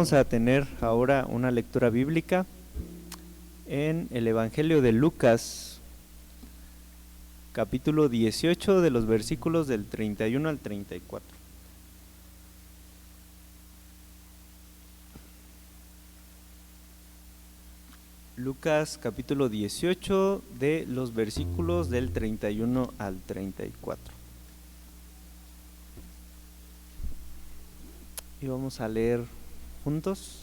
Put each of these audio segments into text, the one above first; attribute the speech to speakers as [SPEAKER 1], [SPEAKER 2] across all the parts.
[SPEAKER 1] vamos a tener ahora una lectura bíblica en el Evangelio de Lucas, capítulo 18, de los versículos del 31 al 34. Lucas capítulo 18, de los versículos del 31 al 34. Y vamos a leer juntos.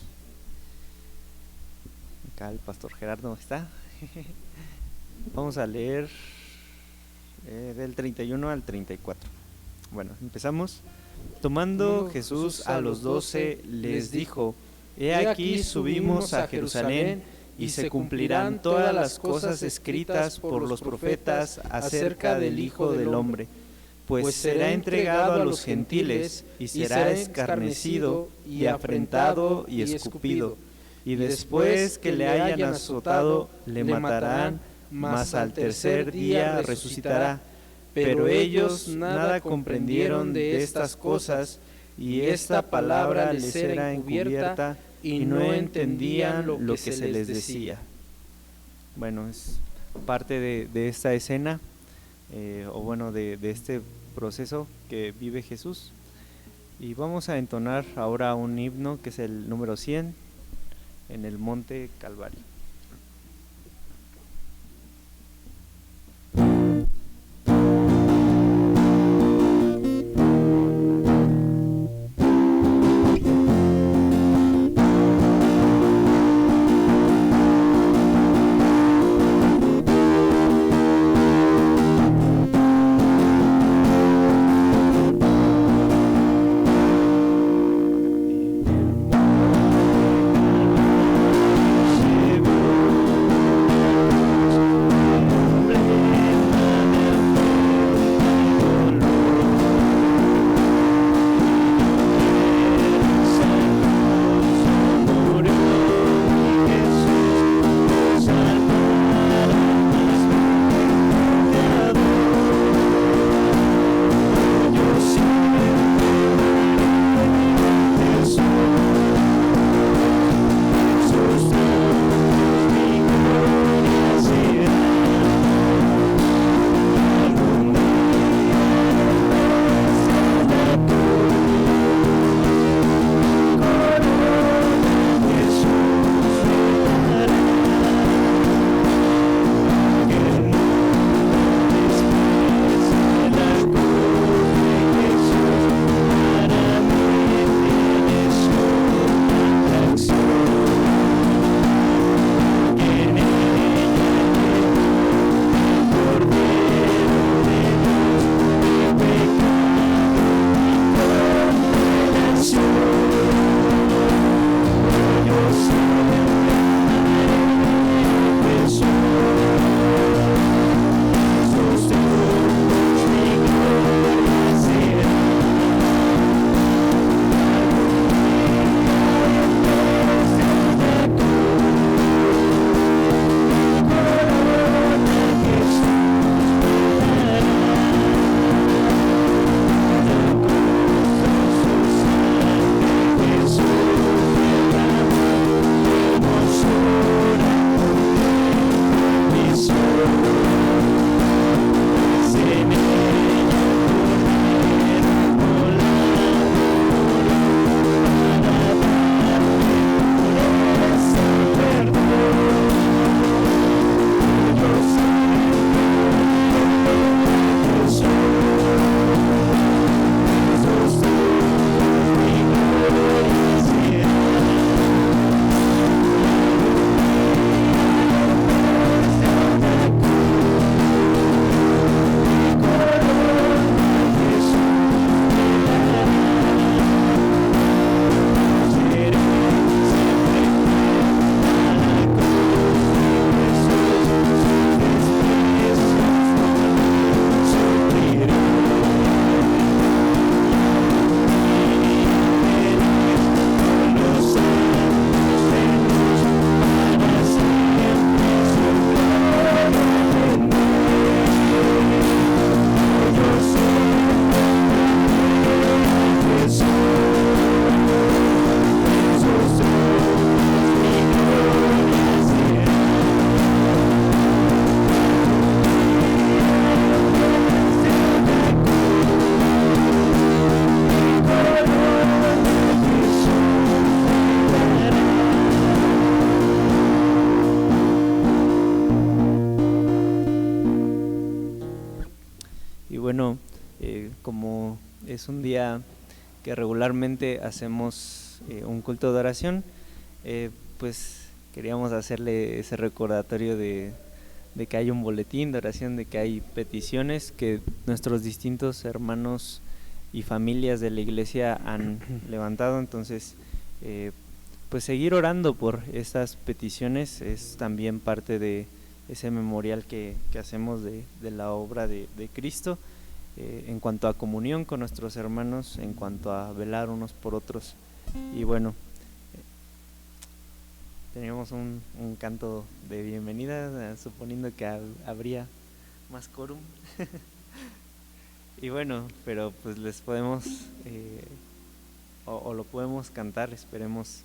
[SPEAKER 1] Acá el pastor Gerardo está. Vamos a leer del 31 al 34. Bueno, empezamos. Tomando Jesús a los 12, les dijo: He aquí subimos a Jerusalén, y se cumplirán todas las cosas escritas por los profetas acerca del Hijo del Hombre, pues será entregado a los gentiles, y será escarnecido, y afrentado, y escupido, y después que le hayan azotado, le matarán, mas al tercer día resucitará. Pero ellos nada comprendieron de estas cosas, y esta palabra les era encubierta, y no entendían lo que se les decía. Bueno, es parte de esta escena, de este proceso que vive Jesús. Y vamos a entonar ahora un himno que es el número 100, en el Monte Calvario. Lleva como es un día que regularmente hacemos un culto de oración, pues queríamos hacerle ese recordatorio de que hay un boletín de oración, de que hay peticiones que nuestros distintos hermanos y familias de la iglesia han levantado. Entonces, pues seguir orando por estas peticiones es también parte de ese memorial que hacemos de la obra de Cristo, en cuanto a comunión con nuestros hermanos, en cuanto a velar unos por otros. Y bueno, teníamos un canto de bienvenida, suponiendo que habría más quórum. Y bueno, pero pues les podemos o lo podemos cantar, esperemos,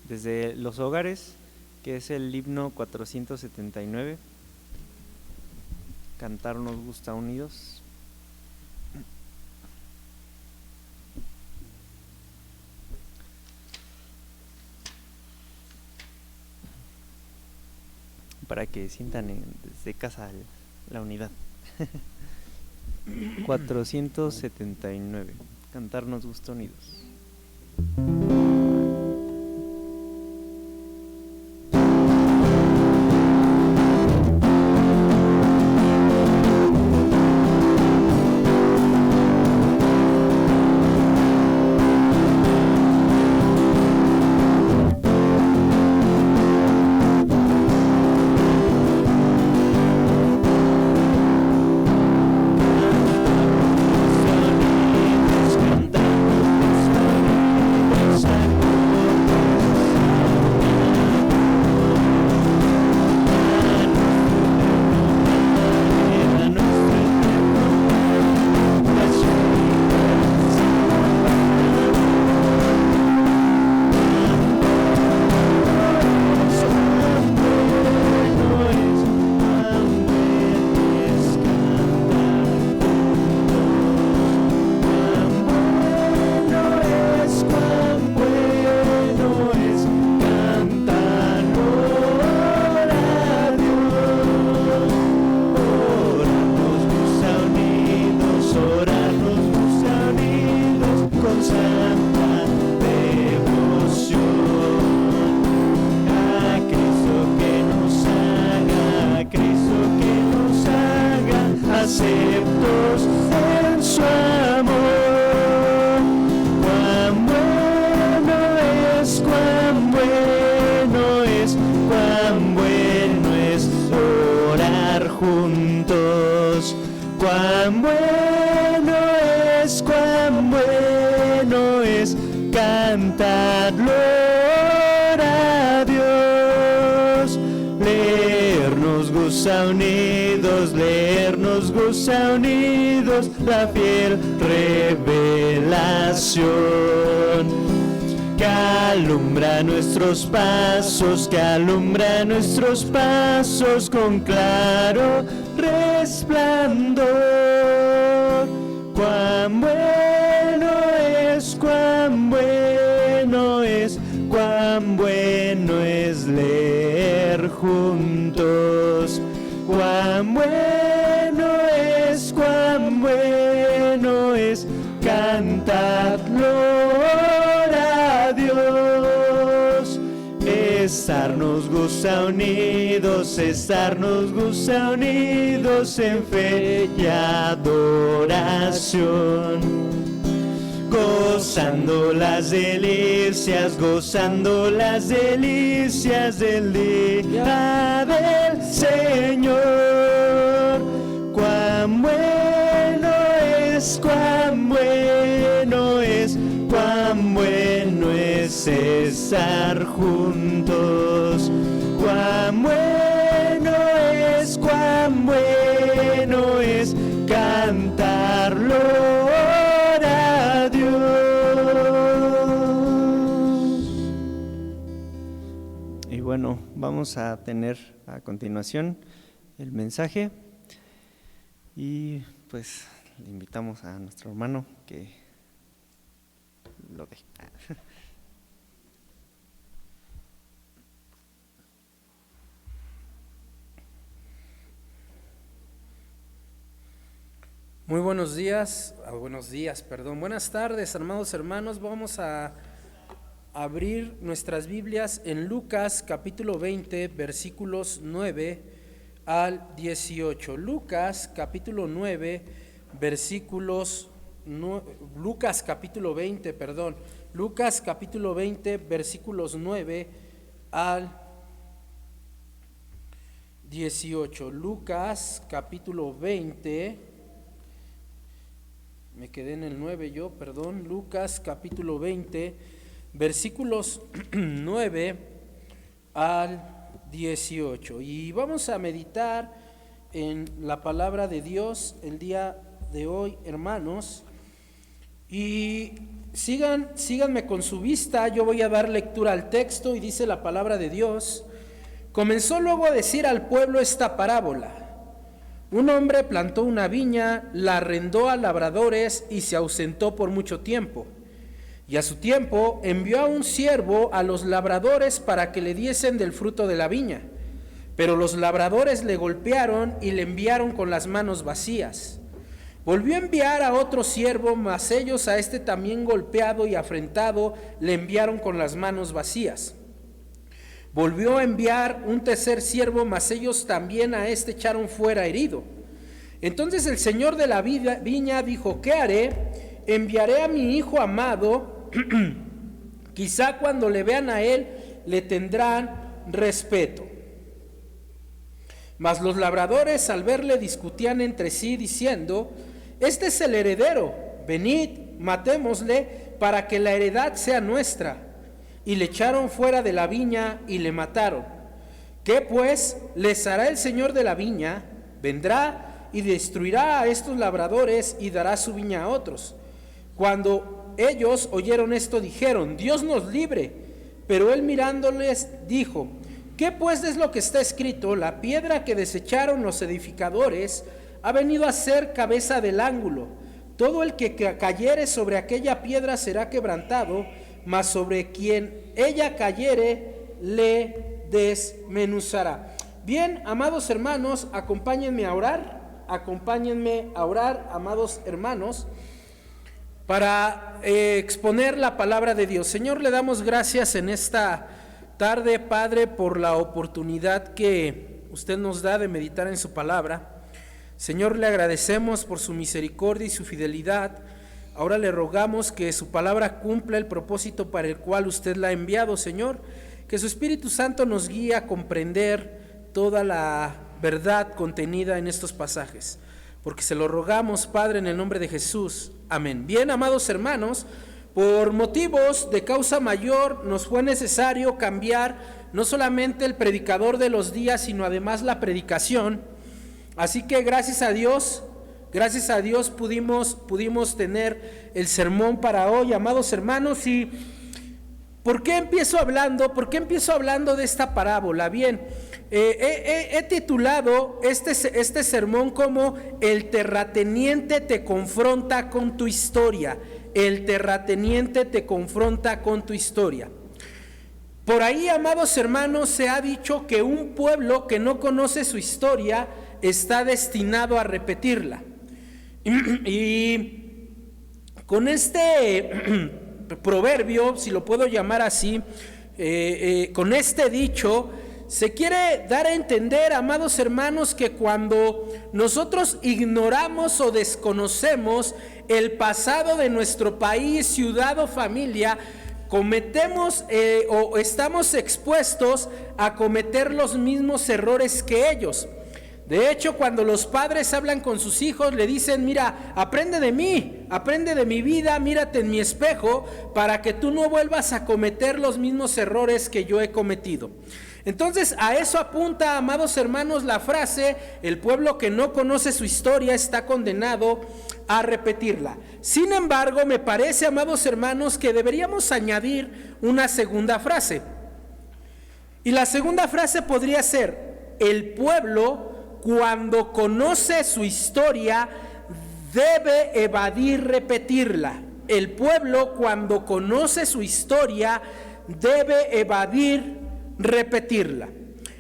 [SPEAKER 1] desde los hogares, que es el himno 479, Cantar nos gusta unidos. Para que sientan desde casa la unidad. 479, Cantar nos gusta unidos.
[SPEAKER 2] La fiel revelación que alumbra nuestros pasos, con claro resplandor. Cuán bueno es, cuán bueno es, cuán bueno es leer juntos. Cuán bueno es, cuán bueno es cantar gloria a Dios. Estarnos gusta unidos en fe y adoración, gozando las delicias del día del Señor. Cuán bueno es, cuán bueno es, cuán bueno es estar juntos. Cuán bueno es, cuán bueno es cantarlo a Dios.
[SPEAKER 1] Y bueno, vamos a tener a continuación el mensaje y pues le invitamos a nuestro hermano que lo dé.
[SPEAKER 3] Muy buenos días, buenas tardes, amados hermanos. Vamos a abrir nuestras Biblias en Lucas capítulo 20, versículos 9 al 18. Lucas capítulo 9, Lucas capítulo 20, Lucas capítulo 20, versículos 9 al 18. Lucas capítulo 20. Me quedé en el 9 yo, Lucas capítulo 20, versículos 9 al 18. Y vamos a meditar en la palabra de Dios el día de hoy, hermanos. Y síganme con su vista, yo voy a dar lectura al texto y dice la palabra de Dios. Comenzó luego a decir al pueblo esta parábola. Un hombre plantó una viña, la arrendó a labradores y se ausentó por mucho tiempo. Y a su tiempo envió a un siervo a los labradores para que le diesen del fruto de la viña. Pero los labradores le golpearon y le enviaron con las manos vacías. Volvió a enviar a otro siervo, mas ellos a este también golpeado y afrentado le enviaron con las manos vacías. Volvió a enviar un tercer siervo, mas ellos también a este echaron fuera herido. Entonces el señor de la viña dijo: ¿qué haré? Enviaré a mi hijo amado, quizá cuando le vean a él le tendrán respeto. Mas los labradores al verle discutían entre sí diciendo: este es el heredero, venid, matémosle para que la heredad sea nuestra. Y le echaron fuera de la viña y le mataron. ¿Qué pues les hará el señor de la viña? Vendrá y destruirá a estos labradores y dará su viña a otros. Cuando ellos oyeron esto dijeron: Dios nos libre. Pero él mirándoles dijo: ¿qué pues es lo que está escrito? La piedra que desecharon los edificadores ha venido a ser cabeza del ángulo. Todo el que cayere sobre aquella piedra será quebrantado, mas sobre quien ella cayere le desmenuzará. Bien, amados hermanos, acompáñenme a orar, amados hermanos, para exponer la palabra de Dios. Señor, le damos gracias en esta tarde, Padre, por la oportunidad que usted nos da de meditar en su palabra. Señor, le agradecemos por su misericordia y su fidelidad. Ahora le rogamos que su palabra cumpla el propósito para el cual usted la ha enviado, Señor. Que su Espíritu Santo nos guíe a comprender toda la verdad contenida en estos pasajes. Porque se lo rogamos, Padre, en el nombre de Jesús. Amén. Bien, amados hermanos, por motivos de causa mayor nos fue necesario cambiar no solamente el predicador de los días, sino además la predicación. Así que gracias a Dios pudimos tener el sermón para hoy, amados hermanos. ¿Y por qué empiezo hablando de esta parábola? Bien, he titulado este sermón como El terrateniente te confronta con tu historia. El terrateniente te confronta con tu historia. Por ahí, amados hermanos, se ha dicho que un pueblo que no conoce su historia está destinado a repetirla. Y con este proverbio, si lo puedo llamar así, con este dicho, se quiere dar a entender, amados hermanos, que cuando nosotros ignoramos o desconocemos el pasado de nuestro país, ciudad o familia, cometemos o estamos expuestos a cometer los mismos errores que ellos. De hecho, cuando los padres hablan con sus hijos, le dicen: mira, aprende de mí, aprende de mi vida, mírate en mi espejo, para que tú no vuelvas a cometer los mismos errores que yo he cometido. Entonces, a eso apunta, amados hermanos, la frase: el pueblo que no conoce su historia está condenado a repetirla. Sin embargo, me parece, amados hermanos, que deberíamos añadir una segunda frase. Y la segunda frase podría ser: el pueblo, cuando conoce su historia, debe evadir repetirla. El pueblo, cuando conoce su historia, debe evadir repetirla.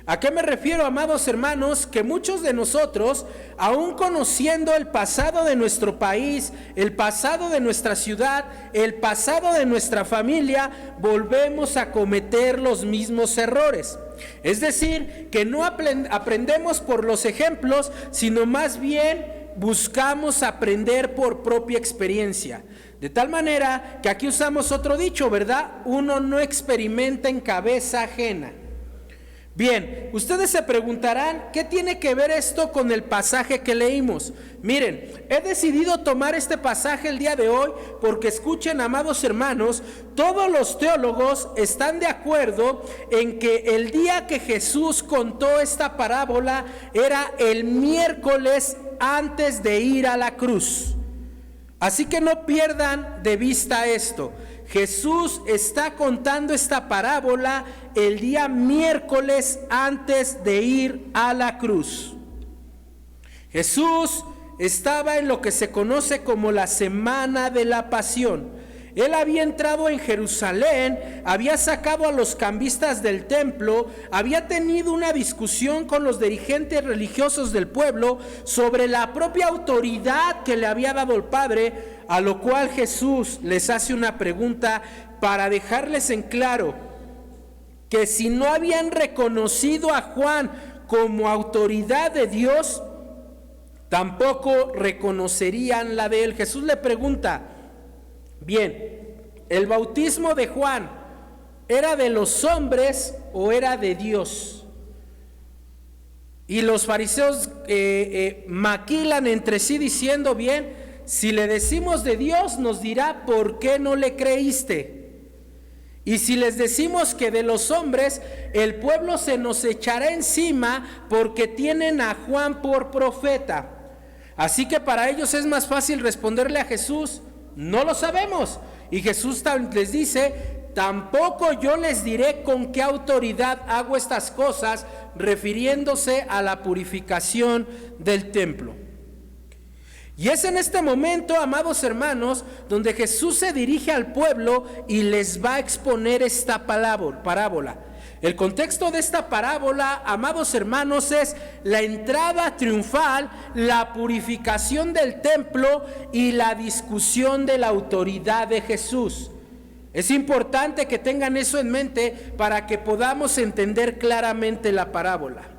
[SPEAKER 3] ¿A qué me refiero, amados hermanos? Que muchos de nosotros, aún conociendo el pasado de nuestro país, el pasado de nuestra ciudad, el pasado de nuestra familia, volvemos a cometer los mismos errores. Es decir, que no aprendemos por los ejemplos, sino más bien buscamos aprender por propia experiencia. De tal manera que aquí usamos otro dicho, ¿verdad? Uno no experimenta en cabeza ajena. Bien, ustedes se preguntarán, ¿qué tiene que ver esto con el pasaje que leímos? Miren, he decidido tomar este pasaje el día de hoy porque, escuchen, amados hermanos, todos los teólogos están de acuerdo en que el día que Jesús contó esta parábola era el miércoles antes de ir a la cruz. Así que no pierdan de vista esto. Jesús está contando esta parábola el día miércoles antes de ir a la cruz. Jesús estaba en lo que se conoce como la Semana de la Pasión. Él había entrado en Jerusalén, había sacado a los cambistas del templo, había tenido una discusión con los dirigentes religiosos del pueblo sobre la propia autoridad que le había dado el Padre, a lo cual Jesús les hace una pregunta para dejarles en claro que si no habían reconocido a Juan como autoridad de Dios, tampoco reconocerían la de él. Jesús le pregunta: bien, ¿el bautismo de Juan era de los hombres o era de Dios? Y los fariseos maquilan entre sí diciendo: bien, si le decimos de Dios, nos dirá ¿por qué no le creíste? Y si les decimos que de los hombres, el pueblo se nos echará encima porque tienen a Juan por profeta. Así que para ellos es más fácil responderle a Jesús: no lo sabemos. Y Jesús les dice: tampoco yo les diré con qué autoridad hago estas cosas, refiriéndose a la purificación del templo. Y es en este momento, amados hermanos, donde Jesús se dirige al pueblo y les va a exponer esta parábola. El contexto de esta parábola, amados hermanos, es la entrada triunfal, la purificación del templo y la discusión de la autoridad de Jesús. Es importante que tengan eso en mente para que podamos entender claramente la parábola.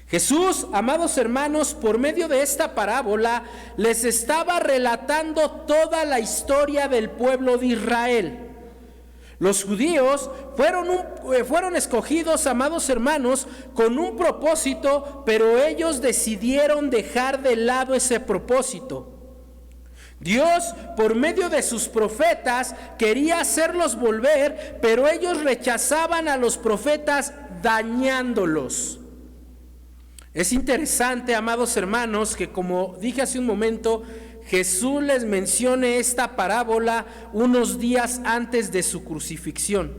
[SPEAKER 3] Jesús, amados hermanos, por medio de esta parábola, les estaba relatando toda la historia del pueblo de Israel. Los judíos fueron escogidos, amados hermanos, con un propósito, pero ellos decidieron dejar de lado ese propósito. Dios, por medio de sus profetas, quería hacerlos volver, pero ellos rechazaban a los profetas dañándolos. Es interesante, amados hermanos, que como dije hace un momento, Jesús les mencione esta parábola unos días antes de su crucifixión.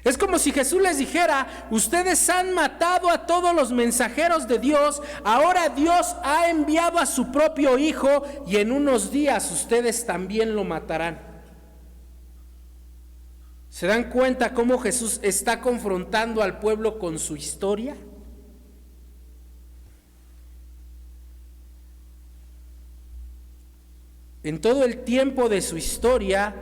[SPEAKER 3] Es como si Jesús les dijera: ustedes han matado a todos los mensajeros de Dios, ahora Dios ha enviado a su propio Hijo y en unos días ustedes también lo matarán. ¿Se dan cuenta cómo Jesús está confrontando al pueblo con su historia? En todo el tiempo de su historia,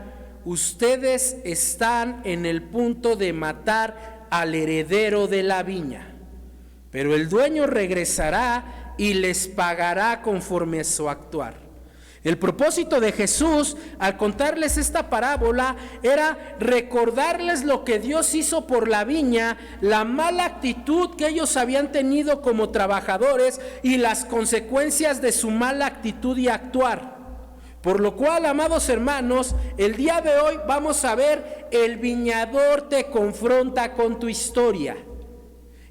[SPEAKER 3] ustedes están en el punto de matar al heredero de la viña, pero el dueño regresará y les pagará conforme a su actuar. El propósito de Jesús al contarles esta parábola era recordarles lo que Dios hizo por la viña, la mala actitud que ellos habían tenido como trabajadores y las consecuencias de su mala actitud y actuar. Por lo cual, amados hermanos, el día de hoy vamos a ver: el viñador te confronta con tu historia.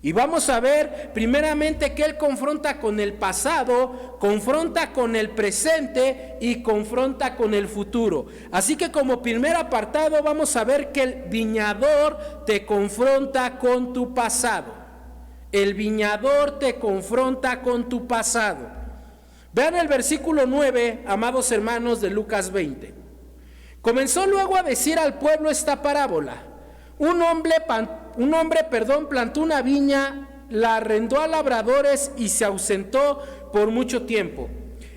[SPEAKER 3] Y vamos a ver primeramente que Él confronta con el pasado, confronta con el presente y confronta con el futuro. Así que como primer apartado vamos a ver que el viñador te confronta con tu pasado. El viñador te confronta con tu pasado. Vean el versículo 9, amados hermanos, de Lucas 20. Comenzó luego a decir al pueblo esta parábola: Un hombre, plantó una viña, la arrendó a labradores y se ausentó por mucho tiempo.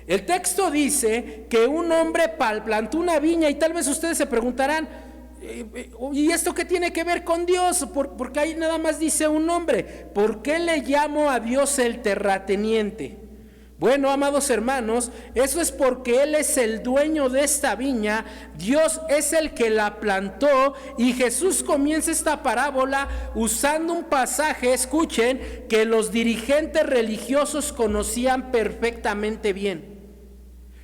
[SPEAKER 3] El texto dice que un hombre plantó una viña, y tal vez ustedes se preguntarán, ¿y esto qué tiene que ver con Dios? Porque ahí nada más dice un hombre. ¿Por qué le llamo a Dios el terrateniente? Bueno, amados hermanos, eso es porque Él es el dueño de esta viña, Dios es el que la plantó, y Jesús comienza esta parábola usando un pasaje, escuchen, que los dirigentes religiosos conocían perfectamente bien.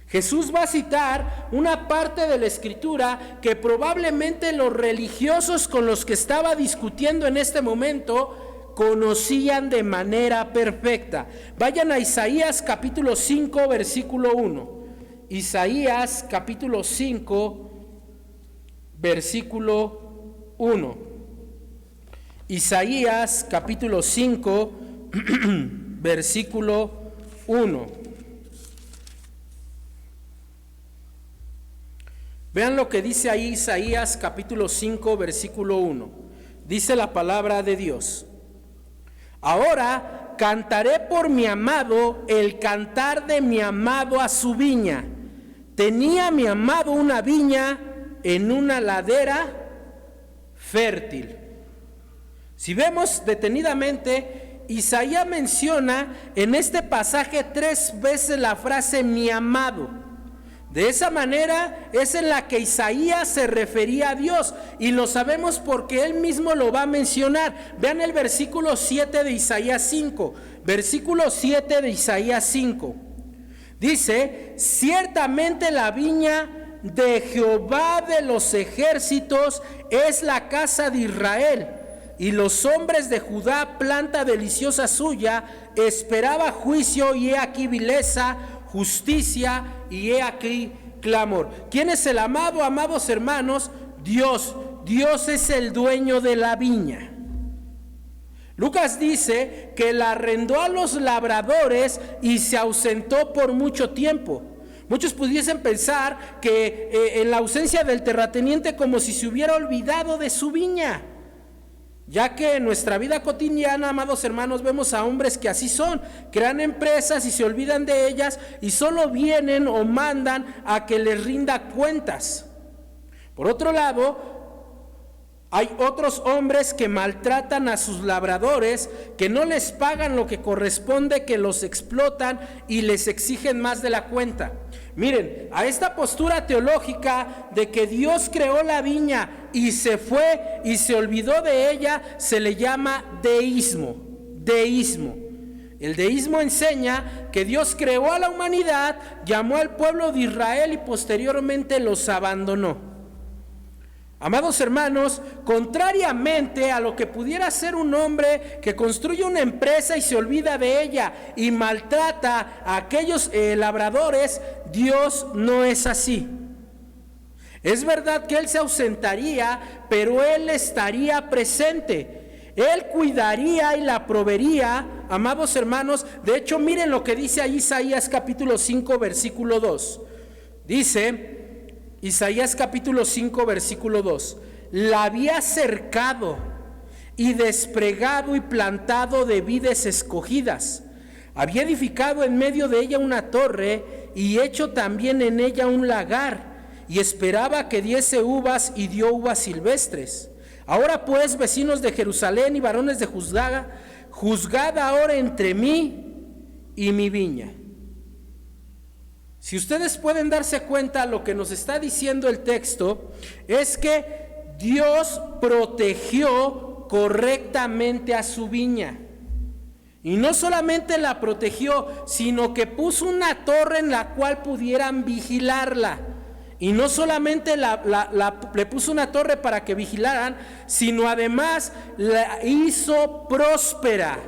[SPEAKER 3] Jesús va a citar una parte de la Escritura que probablemente los religiosos con los que estaba discutiendo en este momento conocían de manera perfecta. Vayan a Isaías capítulo 5, versículo 1. Isaías capítulo 5, versículo 1. Isaías capítulo 5, versículo 1. Vean lo que dice ahí Isaías capítulo 5, versículo 1. Dice la palabra de Dios: ahora cantaré por mi amado el cantar de mi amado a su viña. Tenía mi amado una viña en una ladera fértil. Si vemos detenidamente, Isaías menciona en este pasaje 3 veces la frase mi amado. De esa manera es en la que Isaías se refería a Dios, y lo sabemos porque él mismo lo va a mencionar. Vean el versículo 7 de Isaías 5. Versículo 7 de Isaías 5. Dice: ciertamente la viña de Jehová de los ejércitos es la casa de Israel, y los hombres de Judá, planta deliciosa suya. Esperaba juicio, y he aquí vileza, justicia, y he aquí clamor. ¿Quién es el amado, amados hermanos? Dios. Dios es el dueño de la viña. Lucas dice que la arrendó a los labradores y se ausentó por mucho tiempo. Muchos pudiesen pensar que en la ausencia del terrateniente, como si se hubiera olvidado de su viña, ya que en nuestra vida cotidiana, amados hermanos, vemos a hombres que así son, crean empresas y se olvidan de ellas, y solo vienen o mandan a que les rinda cuentas. Por otro lado, hay otros hombres que maltratan a sus labradores, que no les pagan lo que corresponde, que los explotan y les exigen más de la cuenta. Miren, a esta postura teológica de que Dios creó la viña y se fue y se olvidó de ella, se le llama deísmo. Deísmo. El deísmo enseña que Dios creó a la humanidad, llamó al pueblo de Israel y posteriormente los abandonó. Amados hermanos, contrariamente a lo que pudiera ser un hombre que construye una empresa y se olvida de ella y maltrata a aquellos labradores, Dios no es así. Es verdad que Él se ausentaría, pero Él estaría presente. Él cuidaría y la proveería, amados hermanos. De hecho, miren lo que dice ahí Isaías capítulo 5, versículo 2. Dice Isaías capítulo 5, versículo 2: la había cercado y despregado y plantado de vides escogidas. Había edificado en medio de ella una torre y hecho también en ella un lagar, y esperaba que diese uvas, y dio uvas silvestres. Ahora pues, vecinos de Jerusalén y varones de Judá, juzgad ahora entre mí y mi viña. Si ustedes pueden darse cuenta, lo que nos está diciendo el texto es que Dios protegió correctamente a su viña. Y no solamente la protegió, sino que puso una torre en la cual pudieran vigilarla. Y no solamente le puso una torre para que vigilaran, sino además la hizo próspera.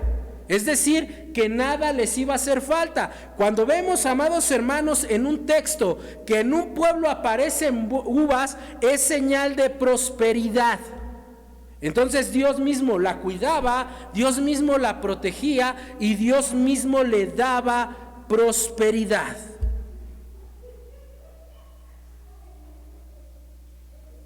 [SPEAKER 3] Es decir, que nada les iba a hacer falta. Cuando vemos, amados hermanos, en un texto que en un pueblo aparecen uvas, es señal de prosperidad. Entonces Dios mismo la cuidaba, Dios mismo la protegía y Dios mismo le daba prosperidad.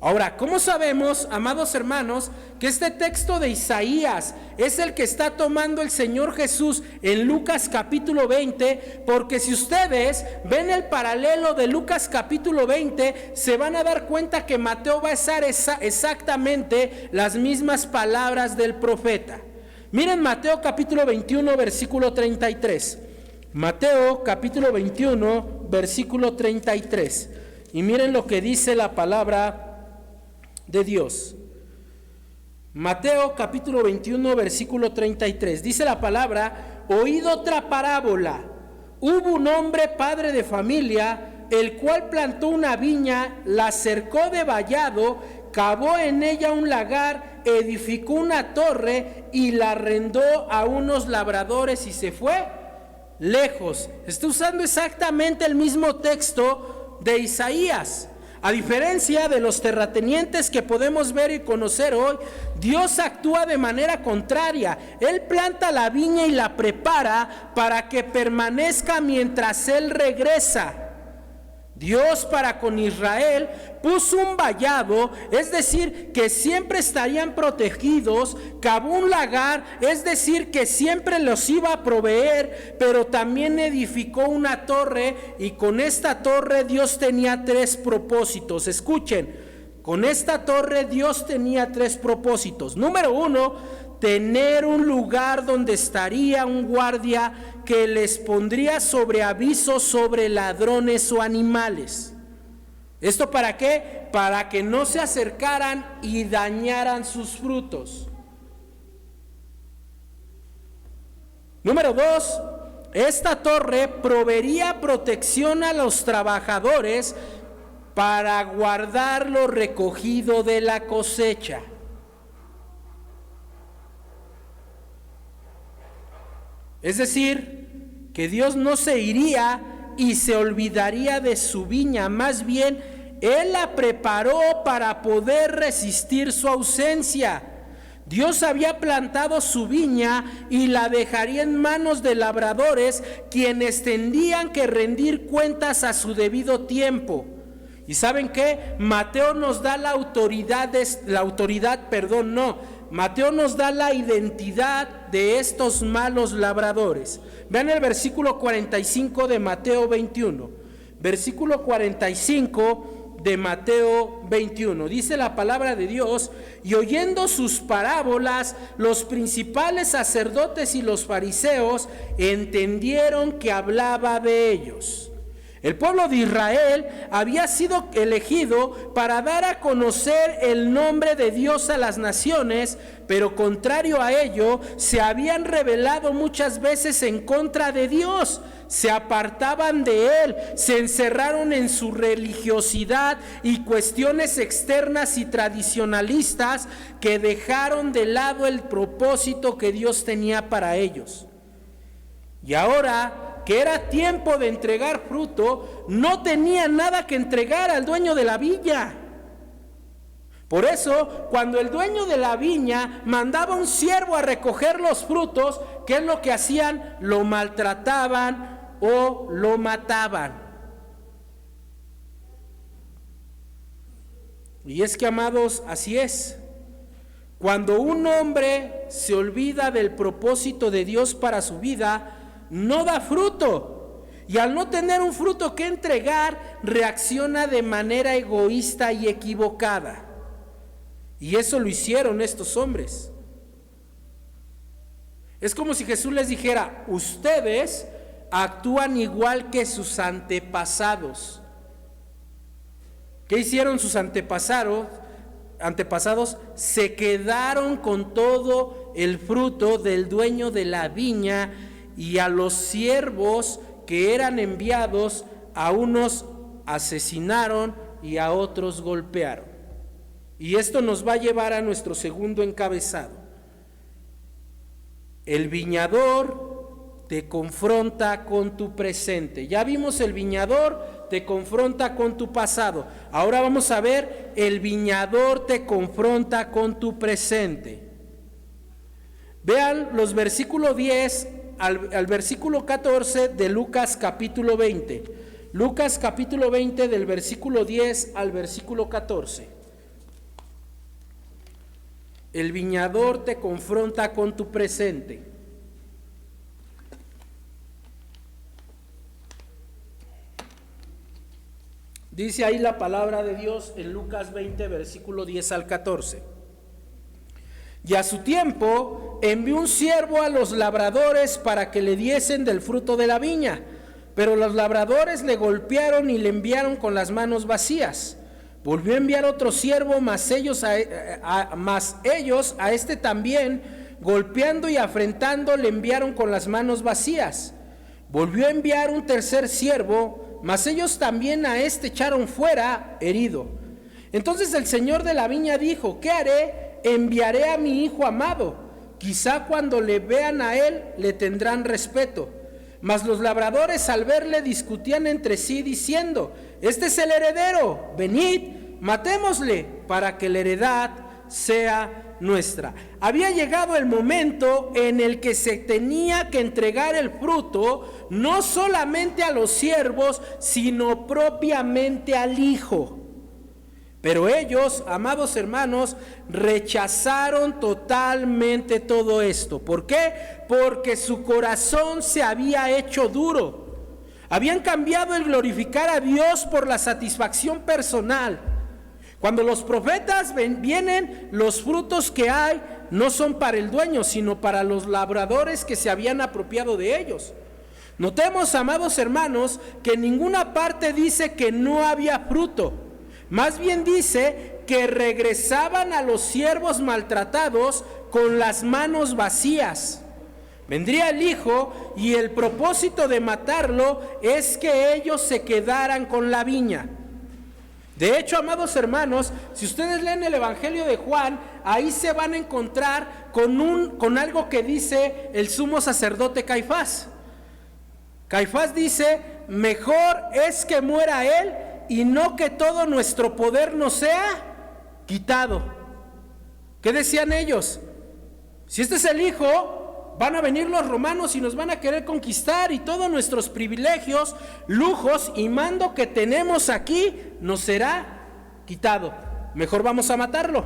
[SPEAKER 3] Ahora, ¿cómo sabemos, amados hermanos, que este texto de Isaías es el que está tomando el Señor Jesús en Lucas capítulo 20? Porque si ustedes ven el paralelo de Lucas capítulo 20, se van a dar cuenta que Mateo va a usar exactamente las mismas palabras del profeta. Miren Mateo capítulo 21, versículo 33. Mateo capítulo 21, versículo 33. Y miren lo que dice la palabra de Dios. Mateo capítulo 21, versículo 33. Dice la palabra: oíd otra parábola. Hubo un hombre padre de familia, el cual plantó una viña, la cercó de vallado, cavó en ella un lagar, edificó una torre y la arrendó a unos labradores y se fue lejos. Está usando exactamente el mismo texto de Isaías. A diferencia de los terratenientes que podemos ver y conocer hoy, Dios actúa de manera contraria. Él planta la viña y la prepara para que permanezca mientras Él regresa. Dios para con Israel puso un vallado, es decir, que siempre estarían protegidos, cavó un lagar, es decir, que siempre los iba a proveer, pero también edificó una torre, y con esta torre Dios tenía 3 propósitos. Escuchen, con esta torre Dios tenía 3 propósitos. Número 1, tener un lugar donde estaría un guardia que les pondría sobre aviso sobre ladrones o animales. ¿Esto para qué? Para que no se acercaran y dañaran sus frutos. Número 2, esta torre proveería protección a los trabajadores para guardar lo recogido de la cosecha. Es decir, que Dios no se iría y se olvidaría de su viña, más bien Él la preparó para poder resistir su ausencia. Dios había plantado su viña y la dejaría en manos de labradores, quienes tendrían que rendir cuentas a su debido tiempo. ¿Y saben qué? Mateo nos da Mateo nos da la identidad de estos malos labradores. Vean el versículo 45 de Mateo 21. Versículo 45 de Mateo 21. Dice la palabra de Dios: y oyendo sus parábolas, los principales sacerdotes y los fariseos entendieron que hablaba de ellos. El pueblo de Israel había sido elegido para dar a conocer el nombre de Dios a las naciones, pero contrario a ello, se habían rebelado muchas veces en contra de Dios, se apartaban de Él, se encerraron en su religiosidad y cuestiones externas y tradicionalistas que dejaron de lado el propósito que Dios tenía para ellos. Y ahora que era tiempo de entregar fruto, no tenía nada que entregar al dueño de la viña. Por eso, cuando el dueño de la viña mandaba un siervo a recoger los frutos, ¿qué es lo que hacían? Lo maltrataban o lo mataban. Y es que, amados, así es. Cuando un hombre se olvida del propósito de Dios para su vida, no da fruto, y al no tener un fruto que entregar, reacciona de manera egoísta y equivocada. Y eso lo hicieron estos hombres. Es como si Jesús les dijera: ustedes actúan igual que sus antepasados. ¿Qué hicieron sus antepasados? Se quedaron con todo el fruto del dueño de la viña, y a los siervos que eran enviados, a unos asesinaron y a otros golpearon. Y esto nos va a llevar a nuestro segundo encabezado. El viñador te confronta con tu presente. Ya vimos el viñador te confronta con tu pasado. Ahora vamos a ver el viñador te confronta con tu presente. Vean los versículos 10 al versículo 14 de Lucas capítulo 20. Lucas capítulo 20 del versículo 10 al versículo 14. El viñador te confronta con tu presente. Dice ahí la palabra de Dios en Lucas 20, versículo 10 al 14. Y a su tiempo envió un siervo a los labradores para que le diesen del fruto de la viña, pero los labradores le golpearon y le enviaron con las manos vacías. Volvió a enviar otro siervo, mas ellos a este también, golpeando y afrentando, le enviaron con las manos vacías. Volvió a enviar un tercer siervo, mas ellos también a este echaron fuera herido. Entonces el señor de la viña dijo: ¿qué haré? Enviaré a mi hijo amado. Quizá cuando le vean a él le tendrán respeto. Mas los labradores al verle discutían entre sí diciendo: este es el heredero, venid, matémosle para que la heredad sea nuestra. Había llegado el momento en el que se tenía que entregar el fruto no solamente a los siervos, sino propiamente al hijo. Pero ellos, amados hermanos, rechazaron totalmente todo esto. ¿Por qué? Porque su corazón se había hecho duro. Habían cambiado el glorificar a Dios por la satisfacción personal. Cuando los profetas vienen, los frutos que hay no son para el dueño, sino para los labradores que se habían apropiado de ellos. Notemos, amados hermanos, que en ninguna parte dice que no había fruto. Más bien dice que regresaban a los siervos maltratados con las manos vacías. Vendría el hijo y el propósito de matarlo es que ellos se quedaran con la viña. De hecho, amados hermanos, si ustedes leen el Evangelio de Juan, ahí se van a encontrar con algo que dice el sumo sacerdote Caifás. Caifás dice: mejor es que muera él y no que todo nuestro poder nos sea quitado. ¿Qué decían ellos? Si este es el hijo, van a venir los romanos y nos van a querer conquistar, y todos nuestros privilegios, lujos y mando que tenemos aquí nos será quitado. Mejor vamos a matarlo.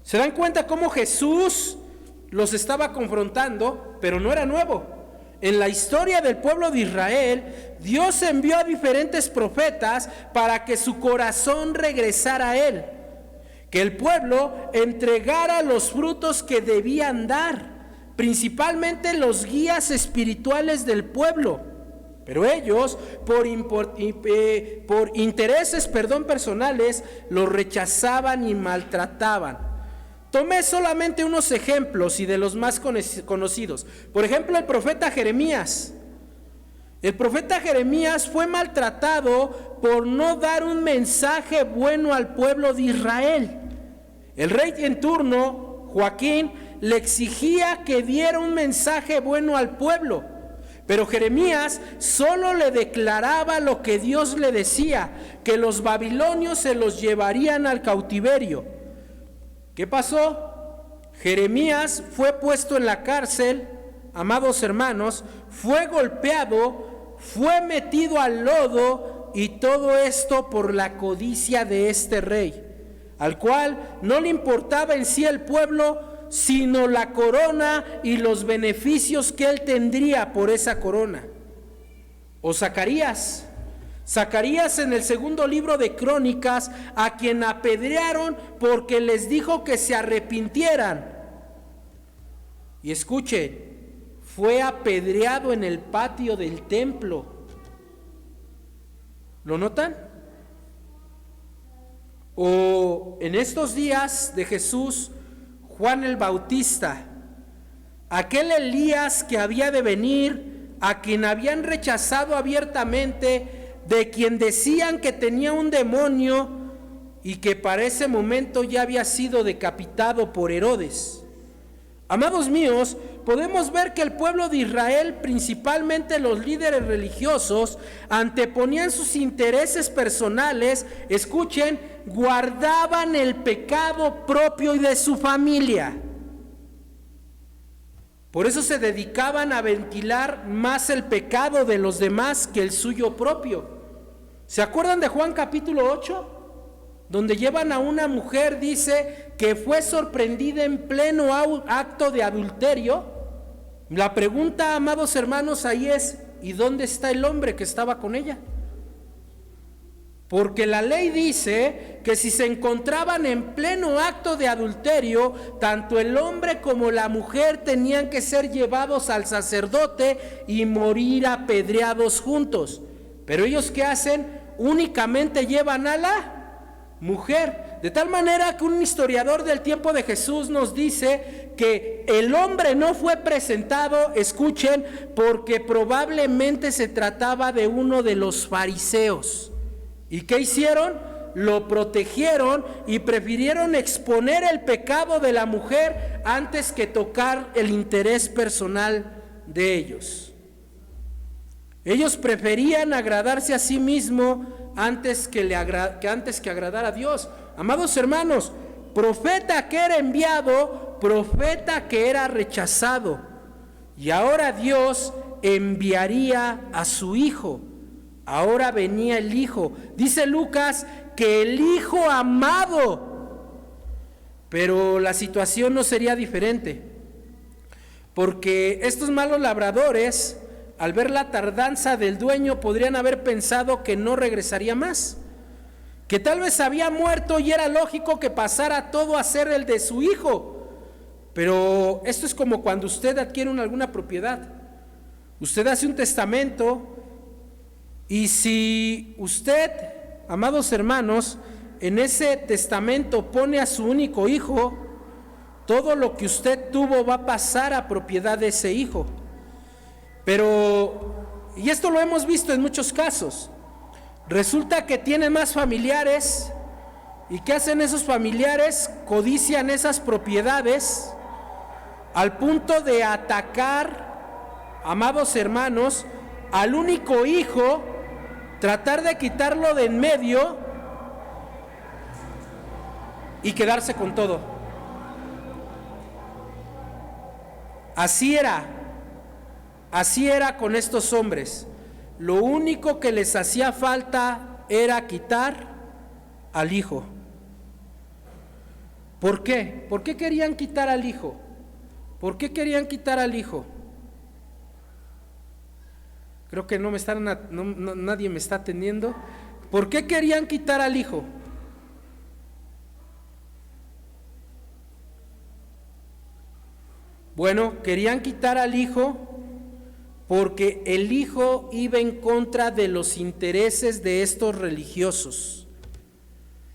[SPEAKER 3] ¿Se dan cuenta cómo Jesús los estaba confrontando? Pero no era nuevo. En la historia del pueblo de Israel, Dios envió a diferentes profetas para que su corazón regresara a Él, que el pueblo entregara los frutos que debían dar, principalmente los guías espirituales del pueblo. Pero ellos, por intereses personales, los rechazaban y maltrataban. Tomé solamente unos ejemplos y de los más conocidos. Por ejemplo, el profeta Jeremías. El profeta Jeremías fue maltratado por no dar un mensaje bueno al pueblo de Israel. El rey en turno, Joaquín, le exigía que diera un mensaje bueno al pueblo. Pero Jeremías solo le declaraba lo que Dios le decía, que los babilonios se los llevarían al cautiverio. ¿Qué pasó? Jeremías fue puesto en la cárcel, amados hermanos, fue golpeado, fue metido al lodo, y todo esto por la codicia de este rey, al cual no le importaba en sí el pueblo, sino la corona y los beneficios que él tendría por esa corona. O Zacarías en el segundo libro de Crónicas, a quien apedrearon porque les dijo que se arrepintieran. Y escuchen, fue apedreado en el patio del templo. ¿Lo notan? O en estos días de Jesús, Juan el Bautista, aquel Elías que había de venir, a quien habían rechazado abiertamente, de quien decían que tenía un demonio y que para ese momento ya había sido decapitado por Herodes. Amados míos, podemos ver que el pueblo de Israel, principalmente los líderes religiosos, anteponían sus intereses personales, escuchen, guardaban el pecado propio y de su familia. Por eso se dedicaban a ventilar más el pecado de los demás que el suyo propio. ¿Se acuerdan de Juan capítulo 8? donde llevan a una mujer, dice, que fue sorprendida en pleno acto de adulterio. La pregunta, amados hermanos, ahí es, ¿y dónde está el hombre que estaba con ella? Porque la ley dice que si se encontraban en pleno acto de adulterio, tanto el hombre como la mujer tenían que ser llevados al sacerdote y morir apedreados juntos. Pero ellos, ¿qué hacen? Únicamente llevan a la mujer. De tal manera que un historiador del tiempo de Jesús nos dice que el hombre no fue presentado, escuchen, porque probablemente se trataba de uno de los fariseos. ¿Y qué hicieron? Lo protegieron y prefirieron exponer el pecado de la mujer antes que tocar el interés personal de ellos. Ellos preferían agradarse a sí mismo antes que agradar a Dios. Amados hermanos, profeta que era enviado, profeta que era rechazado. Y ahora Dios enviaría a su Hijo. Ahora venía el Hijo. Dice Lucas que el Hijo amado. Pero la situación no sería diferente. Porque estos malos labradores, al ver la tardanza del dueño, podrían haber pensado que no regresaría más. Que tal vez había muerto y era lógico que pasara todo a ser el de su hijo. Pero esto es como cuando usted adquiere alguna propiedad. Usted hace un testamento. Y si usted, amados hermanos, en ese testamento pone a su único hijo, todo lo que usted tuvo va a pasar a propiedad de ese hijo. Pero, y esto lo hemos visto en muchos casos, resulta que tiene más familiares. ¿Y qué hacen esos familiares? Codician esas propiedades al punto de atacar, amados hermanos, al único hijo, tratar de quitarlo de en medio y quedarse con todo. Así era con estos hombres. Lo único que les hacía falta era quitar al hijo. ¿Por qué? ¿Por qué querían quitar al hijo? ¿Por qué querían quitar al hijo? Creo que nadie me está atendiendo. ¿Por qué querían quitar al hijo? Bueno, querían quitar al hijo porque el hijo iba en contra de los intereses de estos religiosos.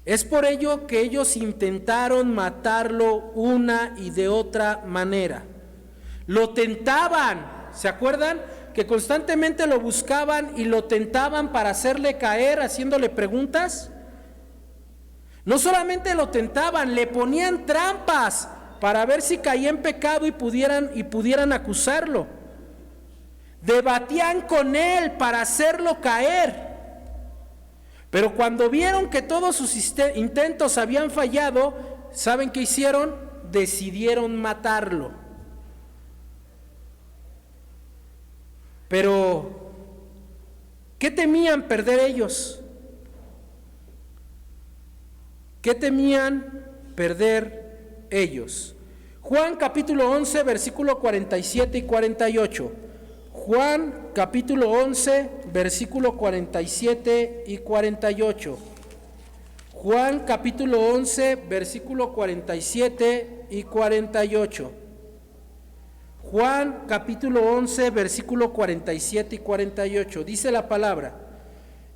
[SPEAKER 3] Es por ello que ellos intentaron matarlo una y de otra manera. Lo tentaban, ¿se acuerdan? Que constantemente lo buscaban y lo tentaban para hacerle caer, haciéndole preguntas. No solamente lo tentaban, le ponían trampas para ver si caía en pecado y pudieran acusarlo. Debatían con él para hacerlo caer. Pero cuando vieron que todos sus intentos habían fallado, ¿saben qué hicieron? Decidieron matarlo. Pero, ¿qué temían perder ellos? ¿Qué temían perder ellos? Juan capítulo 11, versículo 47 y 48. Juan capítulo 11, versículo 47 y 48. Juan capítulo 11, versículo 47 y 48. Juan capítulo 11, versículo 47 y 48, dice la palabra: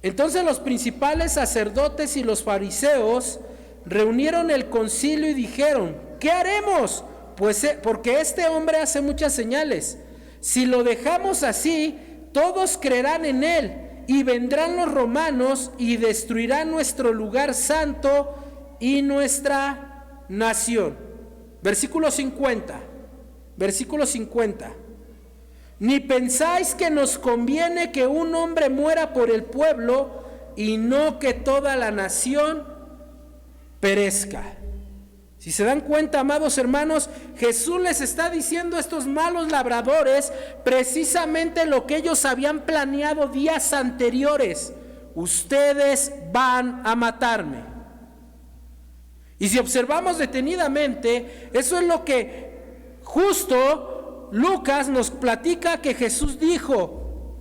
[SPEAKER 3] entonces los principales sacerdotes y los fariseos reunieron el concilio y dijeron: ¿qué haremos? Pues porque este hombre hace muchas señales. Si lo dejamos así, todos creerán en él, y vendrán los romanos y destruirán nuestro lugar santo y nuestra nación. Versículo 50. Versículo 50. Ni pensáis que nos conviene que un hombre muera por el pueblo y no que toda la nación perezca. Si se dan cuenta, amados hermanos, Jesús les está diciendo a estos malos labradores precisamente lo que ellos habían planeado días anteriores: ustedes van a matarme. Y si observamos detenidamente, eso es lo que justo Lucas nos platica que Jesús dijo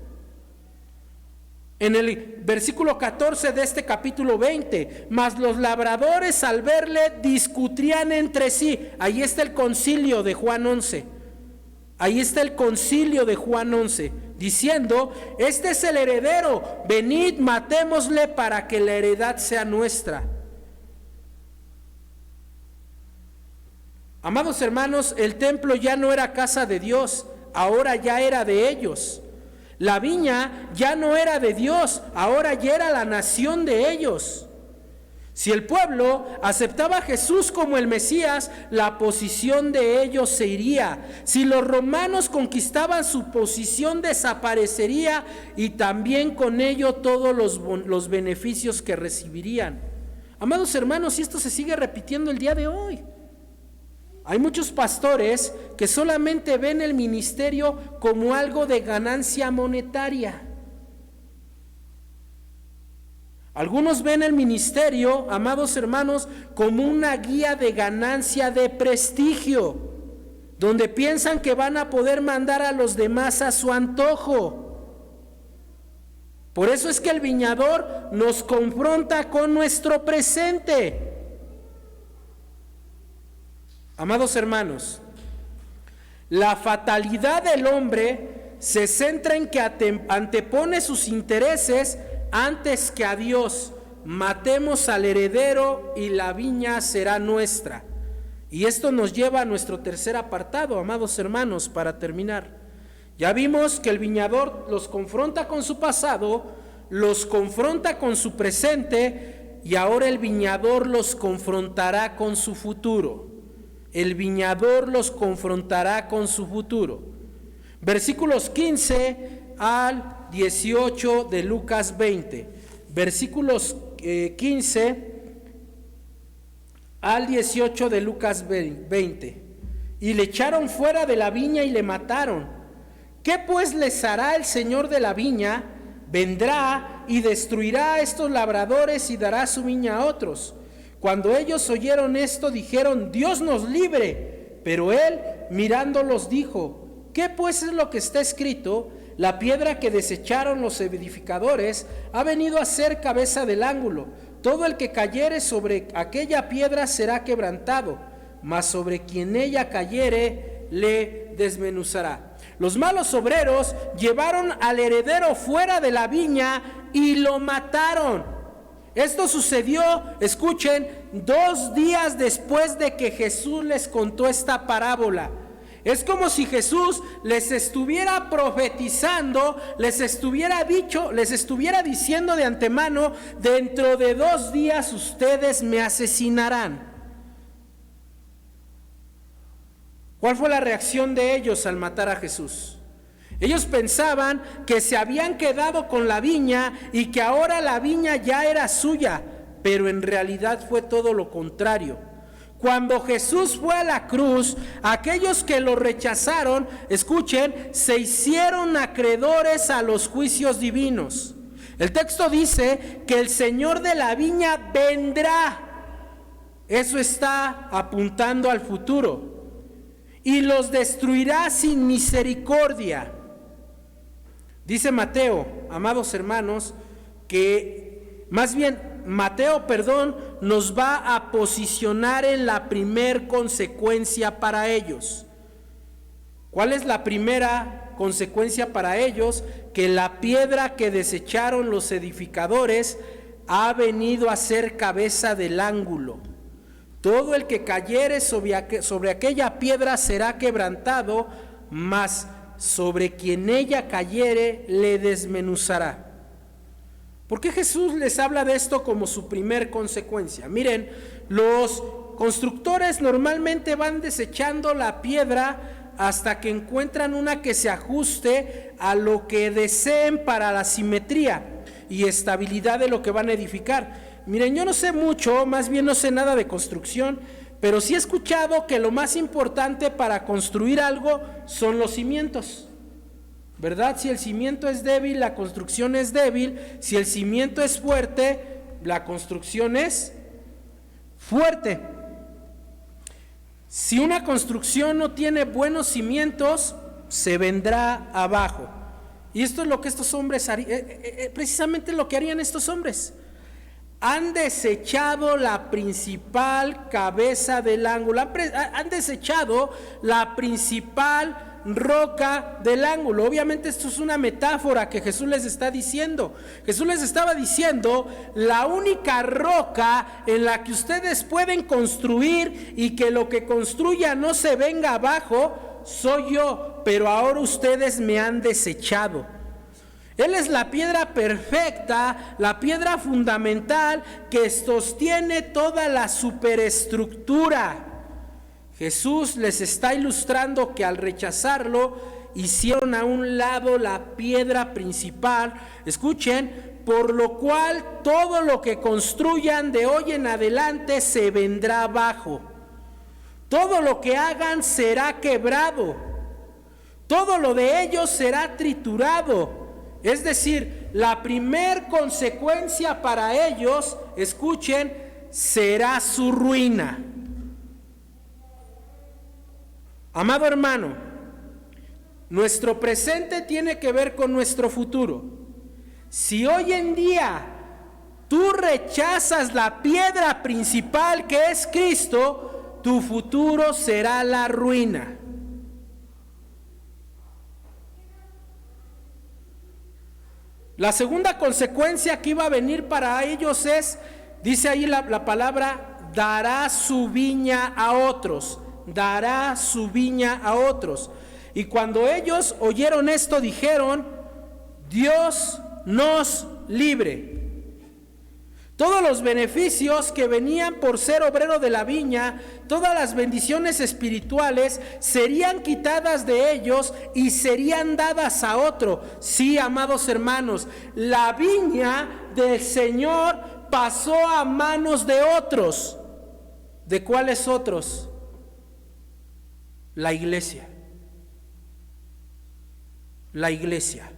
[SPEAKER 3] en el versículo 14 de este capítulo 20. Mas los labradores al verle discutían entre sí. Ahí está el concilio de Juan 11. Ahí está el concilio de Juan 11, diciendo: este es el heredero, venid, matémosle para que la heredad sea nuestra. Amados hermanos, el templo ya no era casa de Dios, ahora ya era de ellos. La viña ya no era de Dios, ahora ya era la nación de ellos. Si el pueblo aceptaba a Jesús como el Mesías, la posición de ellos se iría. Si los romanos conquistaban, su posición desaparecería y también con ello todos los beneficios que recibirían. Amados hermanos, y esto se sigue repitiendo el día de hoy. Hay muchos pastores que solamente ven el ministerio como algo de ganancia monetaria. Algunos ven el ministerio, amados hermanos, como una guía de ganancia de prestigio, donde piensan que van a poder mandar a los demás a su antojo. Por eso es que el viñador nos confronta con nuestro presente. Amados hermanos, la fatalidad del hombre se centra en que antepone sus intereses antes que a Dios. Matemos al heredero y la viña será nuestra. Y esto nos lleva a nuestro tercer apartado, amados hermanos, para terminar. Ya vimos que el viñador los confronta con su pasado, los confronta con su presente, y ahora el viñador los confrontará con su futuro. El viñador los confrontará con su futuro. Versículos 15 al 18 de Lucas 20. Versículos 15 al 18 de Lucas 20. Y le echaron fuera de la viña y le mataron. ¿Qué pues les hará el Señor de la viña? Vendrá y destruirá a estos labradores y dará su viña a otros. Cuando ellos oyeron esto, dijeron: Dios nos libre. Pero él, mirándolos, dijo: ¿qué pues es lo que está escrito? La piedra que desecharon los edificadores ha venido a ser cabeza del ángulo. Todo el que cayere sobre aquella piedra será quebrantado, mas sobre quien ella cayere le desmenuzará. Los malos obreros llevaron al heredero fuera de la viña y lo mataron. Esto sucedió, escuchen, 2 días después de que Jesús les contó esta parábola. Es como si Jesús les estuviera profetizando, les estuviera diciendo de antemano: dentro de 2 días ustedes me asesinarán. ¿Cuál fue la reacción de ellos al matar a Jesús? Ellos pensaban que se habían quedado con la viña y que ahora la viña ya era suya, pero en realidad fue todo lo contrario. Cuando Jesús fue a la cruz, aquellos que lo rechazaron, escuchen, se hicieron acreedores a los juicios divinos. El texto dice que el Señor de la viña vendrá. Eso está apuntando al futuro. Y los destruirá sin misericordia. Dice Mateo, amados hermanos, que Mateo nos va a posicionar en la primer consecuencia para ellos. ¿Cuál es la primera consecuencia para ellos? Que la piedra que desecharon los edificadores ha venido a ser cabeza del ángulo. Todo el que cayere sobre aquella piedra será quebrantado, mas sobre quien ella cayere le desmenuzará. ¿Por qué Jesús les habla de esto como su primer consecuencia? Miren, los constructores normalmente van desechando la piedra hasta que encuentran una que se ajuste a lo que deseen para la simetría y estabilidad de lo que van a edificar. Miren, yo no sé mucho, más bien no sé nada de construcción, pero sí he escuchado que lo más importante para construir algo son los cimientos, ¿verdad? Si el cimiento es débil, la construcción es débil. Si el cimiento es fuerte, la construcción es fuerte. Si una construcción no tiene buenos cimientos, se vendrá abajo. Y esto es lo que estos hombres harían, precisamente lo que harían estos hombres. Han desechado la principal cabeza del ángulo, han desechado la principal roca del ángulo. Obviamente esto es una metáfora que Jesús les está diciendo. Jesús les estaba diciendo: la única roca en la que ustedes pueden construir y que lo que construya no se venga abajo, soy yo, pero ahora ustedes me han desechado. Él es la piedra perfecta, la piedra fundamental que sostiene toda la superestructura. Jesús les está ilustrando que al rechazarlo, hicieron a un lado la piedra principal. Escuchen: por lo cual todo lo que construyan de hoy en adelante se vendrá abajo. Todo lo que hagan será quebrado. Todo lo de ellos será triturado. Es decir, la primer consecuencia para ellos, escuchen, será su ruina. Amado hermano, nuestro presente tiene que ver con nuestro futuro. Si hoy en día tú rechazas la piedra principal que es Cristo, tu futuro será la ruina. La segunda consecuencia que iba a venir para ellos es, dice ahí la palabra, dará su viña a otros. Dará su viña a otros. Y cuando ellos oyeron esto, dijeron: Dios nos libre. Todos los beneficios que venían por ser obrero de la viña, todas las bendiciones espirituales, serían quitadas de ellos y serían dadas a otro. Sí, amados hermanos, la viña del Señor pasó a manos de otros. ¿De cuáles otros? La iglesia. La iglesia.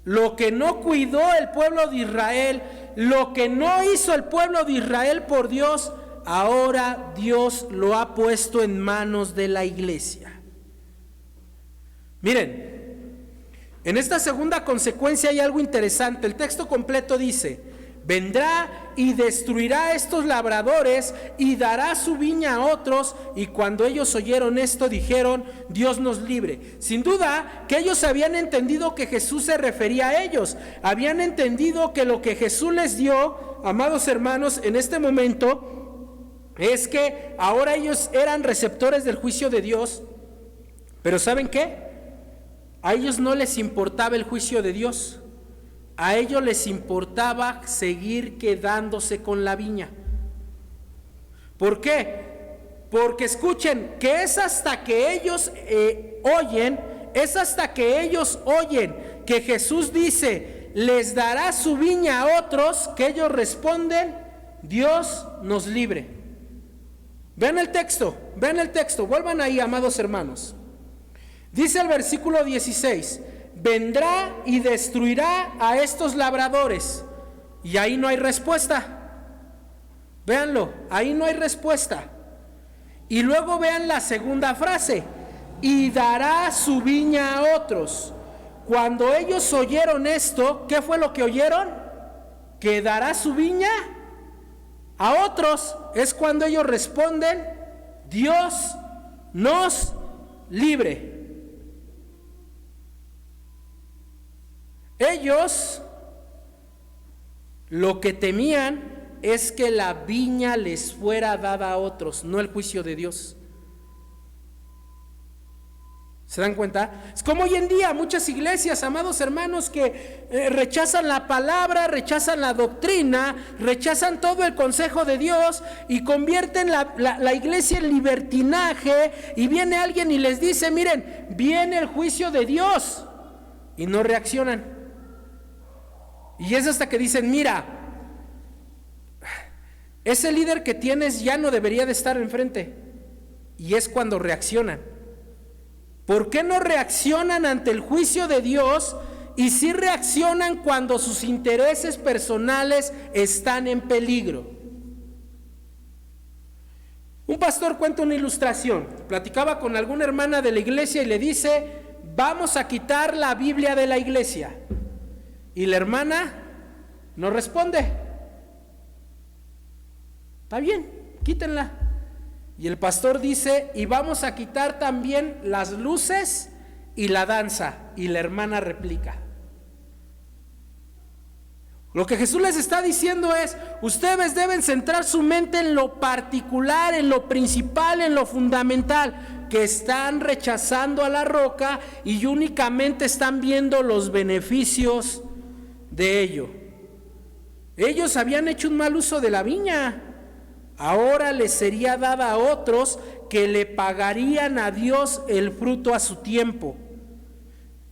[SPEAKER 3] Lo que no cuidó el pueblo de Israel, lo que no hizo el pueblo de Israel por Dios, ahora Dios lo ha puesto en manos de la iglesia. Miren, en esta segunda consecuencia hay algo interesante. El texto completo dice: vendrá y destruirá a estos labradores y dará su viña a otros. Y cuando ellos oyeron esto, dijeron: Dios nos libre. Sin duda que ellos habían entendido que Jesús se refería a ellos. Habían entendido que lo que Jesús les dio, amados hermanos, en este momento, es que ahora ellos eran receptores del juicio de Dios. Pero ¿saben qué? A ellos no les importaba el juicio de Dios. A ellos les importaba seguir quedándose con la viña. ¿Por qué? Porque escuchen, que es hasta que ellos oyen que Jesús dice: les dará su viña a otros, que ellos responden: Dios nos libre. Vean el texto, vuelvan ahí, amados hermanos. Dice el versículo 16: vendrá y destruirá a estos labradores. Y ahí no hay respuesta. Véanlo, ahí no hay respuesta. Y luego vean la segunda frase: y dará su viña a otros. Cuando ellos oyeron esto, ¿qué fue lo que oyeron? Que dará su viña a otros. Es cuando ellos responden: Dios nos libre. Ellos lo que temían es que la viña les fuera dada a otros, no el juicio de Dios. ¿Se dan cuenta? Es como hoy en día muchas iglesias, amados hermanos, que rechazan la palabra, rechazan la doctrina, rechazan todo el consejo de Dios y convierten la iglesia en libertinaje. Y viene alguien y les dice: miren, viene el juicio de Dios, y no reaccionan. Y es hasta que dicen: mira, ese líder que tienes ya no debería de estar enfrente. Y es cuando reaccionan. ¿Por qué no reaccionan ante el juicio de Dios y sí reaccionan cuando sus intereses personales están en peligro? Un pastor cuenta una ilustración. Platicaba con alguna hermana de la iglesia y le dice: vamos a quitar la Biblia de la iglesia. Y la hermana no responde. Está bien, quítenla. Y el pastor dice: y vamos a quitar también las luces y la danza. Y la hermana replica. Lo que Jesús les está diciendo es: ustedes deben centrar su mente en lo particular, en lo principal, en lo fundamental, que están rechazando a la roca y únicamente están viendo los beneficios de ello. Ellos habían hecho un mal uso de la viña. Ahora les sería dada a otros que le pagarían a Dios el fruto a su tiempo.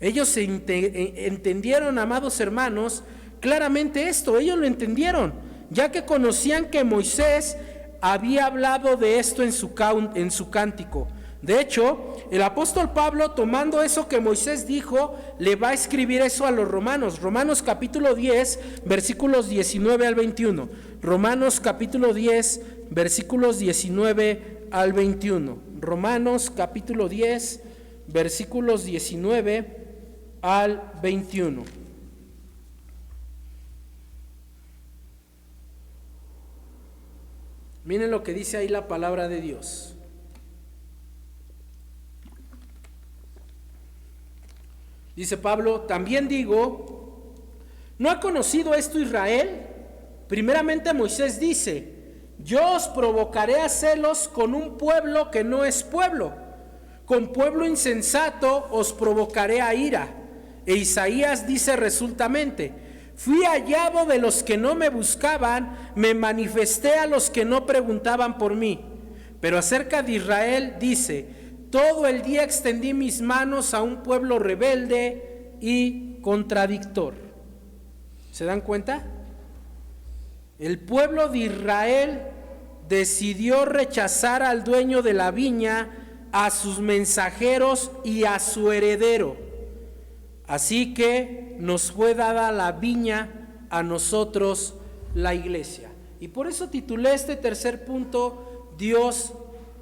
[SPEAKER 3] Ellos entendieron, amados hermanos, claramente esto. Ellos lo entendieron, ya que conocían que Moisés había hablado de esto en su cántico. De hecho, el apóstol Pablo, tomando eso que Moisés dijo, le va a escribir eso a los romanos. Romanos capítulo 10, versículos 19 al 21. Romanos capítulo 10, versículos 19 al 21. Romanos capítulo 10, versículos 19 al 21. Miren lo que dice ahí la palabra de Dios. Dice Pablo: también digo, ¿no ha conocido esto Israel? Primeramente Moisés dice: yo os provocaré a celos con un pueblo que no es pueblo, con pueblo insensato os provocaré a ira. E Isaías dice resueltamente: fui hallado de los que no me buscaban, me manifesté a los que no preguntaban por mí. Pero acerca de Israel dice: todo el día extendí mis manos a un pueblo rebelde y contradictor. ¿Se dan cuenta? El pueblo de Israel decidió rechazar al dueño de la viña, a sus mensajeros y a su heredero. Así que nos fue dada la viña, a nosotros la iglesia. Y por eso titulé este tercer punto: Dios,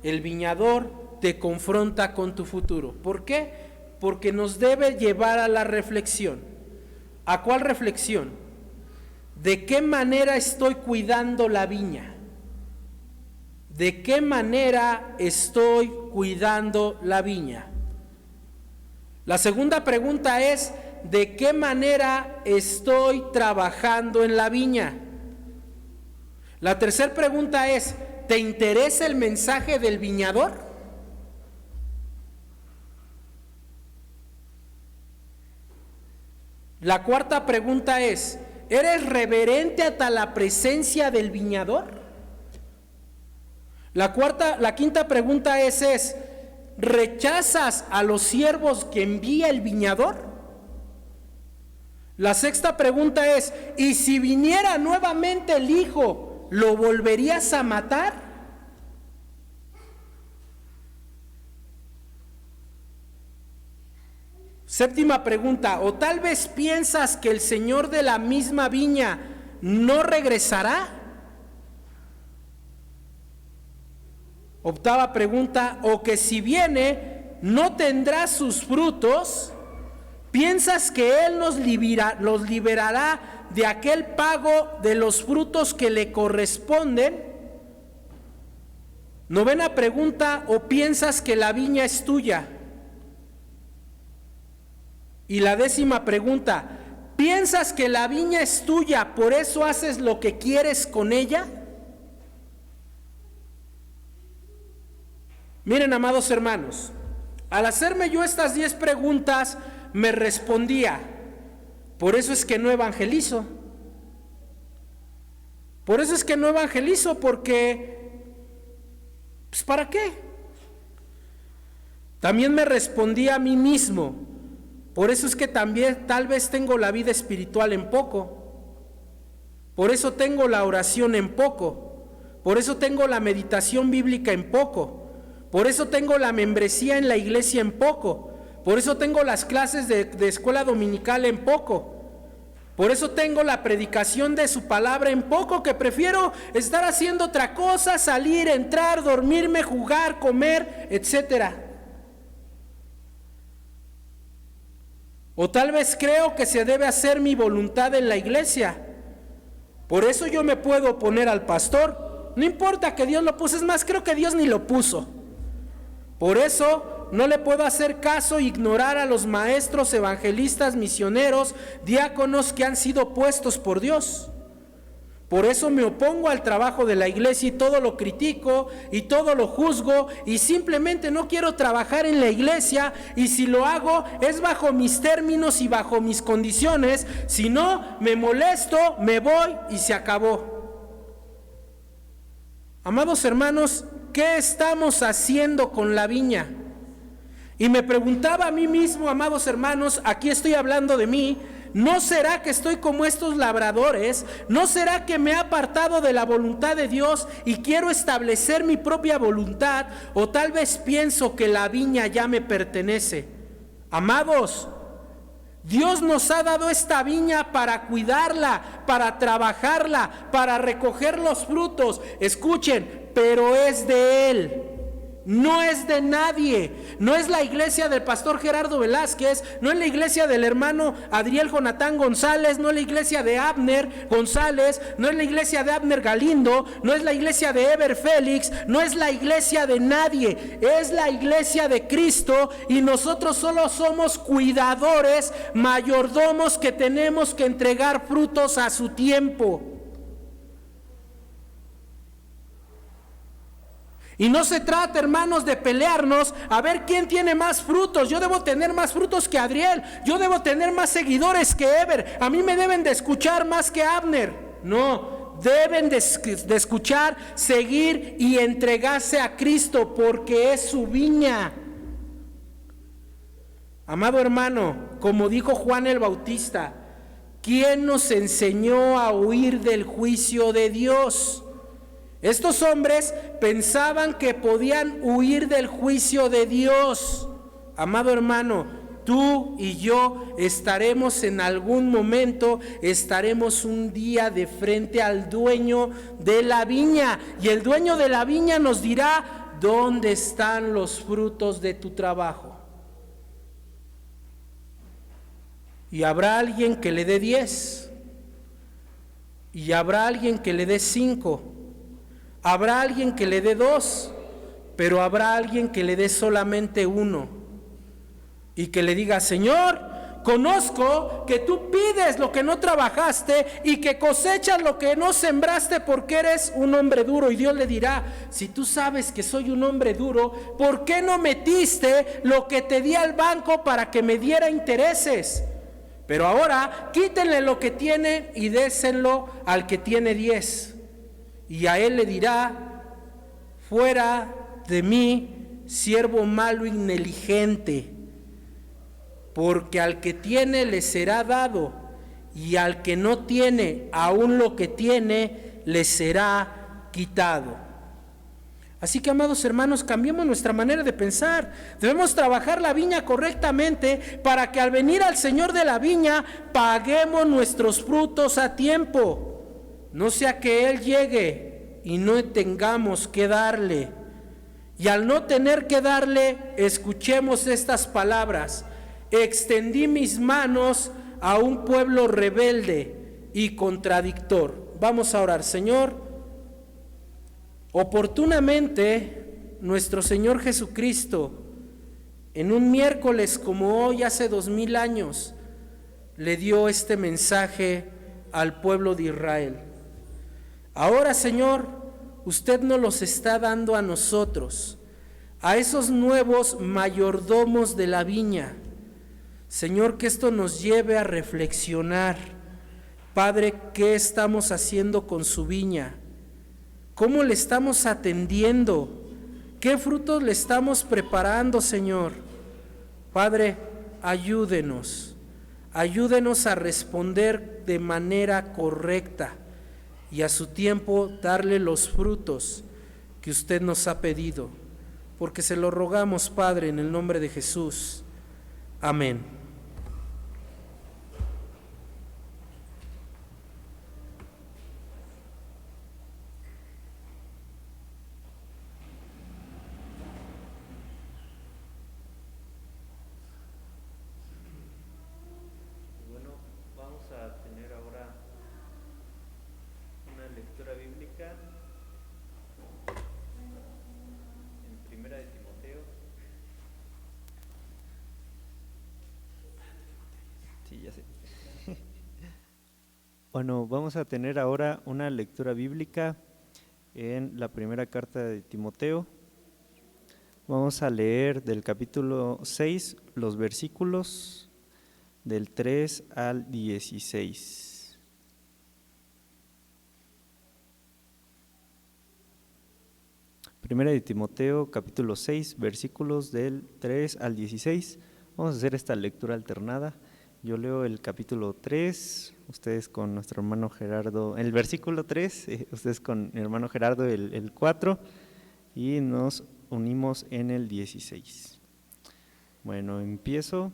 [SPEAKER 3] el viñador, te confronta con tu futuro. ¿Por qué? Porque nos debe llevar a la reflexión. ¿A cuál reflexión? ¿De qué manera estoy cuidando la viña? ¿De qué manera estoy cuidando la viña? La segunda pregunta es: ¿de qué manera estoy trabajando en la viña? La tercera pregunta es: ¿te interesa el mensaje del viñador? La cuarta pregunta es: ¿eres reverente hasta la presencia del viñador? La quinta pregunta es: ¿rechazas a los siervos que envía el viñador? La sexta pregunta es: ¿y si viniera nuevamente el hijo, lo volverías a matar? Séptima pregunta: ¿o tal vez piensas que el Señor de la misma viña no regresará? Octava pregunta: ¿o que si viene no tendrá sus frutos? ¿Piensas que Él los liberará de aquel pago de los frutos que le corresponden? Novena pregunta: ¿o piensas que la viña es tuya? Y la décima pregunta: ¿piensas que la viña es tuya, por eso haces lo que quieres con ella? Miren, amados hermanos, al hacerme yo estas 10 preguntas, me respondía: por eso es que no evangelizo. Por eso es que no evangelizo, porque, pues, ¿para qué? También me respondía a mí mismo: por eso es que también tal vez tengo la vida espiritual en poco. Por eso tengo la oración en poco. Por eso tengo la meditación bíblica en poco. Por eso tengo la membresía en la iglesia en poco. Por eso tengo las clases de escuela dominical en poco. Por eso tengo la predicación de su palabra en poco, que prefiero estar haciendo otra cosa, salir, entrar, dormirme, jugar, comer, etc. O tal vez creo que se debe hacer mi voluntad en la iglesia. Por eso yo me puedo oponer al pastor. No importa que Dios lo puso, es más, creo que Dios ni lo puso. Por eso no le puedo hacer caso e ignorar a los maestros, evangelistas, misioneros, diáconos que han sido puestos por Dios. Por eso me opongo al trabajo de la iglesia y todo lo critico y todo lo juzgo y simplemente no quiero trabajar en la iglesia, y si lo hago es bajo mis términos y bajo mis condiciones. Si no, me molesto, me voy y se acabó. Amados hermanos, ¿qué estamos haciendo con la viña? Y me preguntaba a mí mismo, amados hermanos, aquí estoy hablando de mí, ¿no será que estoy como estos labradores? ¿No será que me he apartado de la voluntad de Dios y quiero establecer mi propia voluntad? ¿O tal vez pienso que la viña ya me pertenece? Amados, Dios nos ha dado esta viña para cuidarla, para trabajarla, para recoger los frutos. Escuchen, pero es de Él. No es de nadie. No es la iglesia del pastor Gerardo Velázquez, no es la iglesia del hermano Adriel Jonatán González, no es la iglesia de Abner González, no es la iglesia de Abner Galindo, no es la iglesia de Eber Félix, no es la iglesia de nadie, es la iglesia de Cristo, y nosotros solo somos cuidadores, mayordomos que tenemos que entregar frutos a su tiempo. Y no se trata, hermanos, de pelearnos a ver quién tiene más frutos. Yo debo tener más frutos que Adriel. Yo debo tener más seguidores que Eber. A mí me deben de escuchar más que Abner. No, deben de escuchar, seguir y entregarse a Cristo, porque es su viña. Amado hermano, como dijo Juan el Bautista, ¿quién nos enseñó a huir del juicio de Dios? Estos hombres pensaban que podían huir del juicio de Dios. Amado hermano, tú y yo estaremos en algún momento, estaremos un día de frente al dueño de la viña, y el dueño de la viña nos dirá: ¿dónde están los frutos de tu trabajo? Y habrá alguien que le dé 10, y habrá alguien que le dé 5. Habrá alguien que le dé 2, pero habrá alguien que le dé solamente 1 y que le diga: Señor, conozco que tú pides lo que no trabajaste y que cosechas lo que no sembraste, porque eres un hombre duro. Y Dios le dirá: si tú sabes que soy un hombre duro, ¿por qué no metiste lo que te di al banco para que me diera intereses? Pero ahora quítenle lo que tiene y désenlo al que tiene 10. Y a él le dirá: fuera de mí, siervo malo y negligente, porque al que tiene le será dado, y al que no tiene, aún lo que tiene le será quitado. Así que, amados hermanos, cambiemos nuestra manera de pensar. Debemos trabajar la viña correctamente para que al venir al Señor de la viña paguemos nuestros frutos a tiempo. No sea que Él llegue y no tengamos que darle. Y al no tener que darle, escuchemos estas palabras: extendí mis manos a un pueblo rebelde y contradictor. Vamos a orar. Señor, oportunamente nuestro Señor Jesucristo, en un miércoles como hoy, hace 2000 años, le dio este mensaje al pueblo de Israel. Ahora, Señor, usted nos los está dando a nosotros, a esos nuevos mayordomos de la viña. Señor, que esto nos lleve a reflexionar. Padre, ¿qué estamos haciendo con su viña? ¿Cómo le estamos atendiendo? ¿Qué frutos le estamos preparando, Señor? Padre, ayúdenos a responder de manera correcta y a su tiempo darle los frutos que usted nos ha pedido, porque se lo rogamos, Padre, en el nombre de Jesús. Amén.
[SPEAKER 1] Bueno, vamos a tener ahora una lectura bíblica en la primera carta de Timoteo. Vamos a leer del capítulo 6 los versículos del 3 al 16. Primera de Timoteo, capítulo 6, versículos del 3 al 16. Vamos a hacer esta lectura alternada. Yo leo el capítulo 3, ustedes con nuestro hermano Gerardo, el versículo 3, ustedes con mi hermano Gerardo el 4, y nos unimos en el 16. Bueno, empiezo.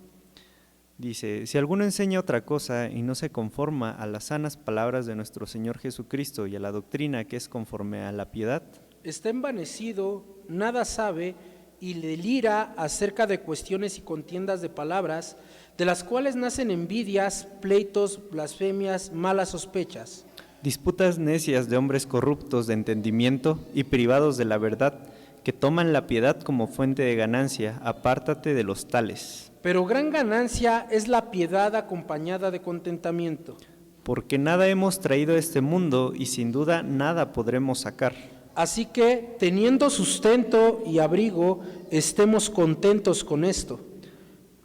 [SPEAKER 1] Dice: si alguno enseña otra cosa y no se conforma a las sanas palabras de nuestro Señor Jesucristo y a la doctrina que es conforme a la piedad,
[SPEAKER 3] está envanecido, nada sabe y delira acerca de cuestiones y contiendas de palabras, de las cuales nacen envidias, pleitos, blasfemias, malas sospechas.
[SPEAKER 1] disputas necias de hombres corruptos de entendimiento y privados de la verdad, que toman la piedad como fuente de ganancia. Apártate de los tales.
[SPEAKER 3] Pero gran ganancia es la piedad acompañada de contentamiento.
[SPEAKER 1] Porque nada hemos traído a este mundo y sin duda nada podremos sacar.
[SPEAKER 3] Así que, teniendo sustento y abrigo, estemos contentos con esto.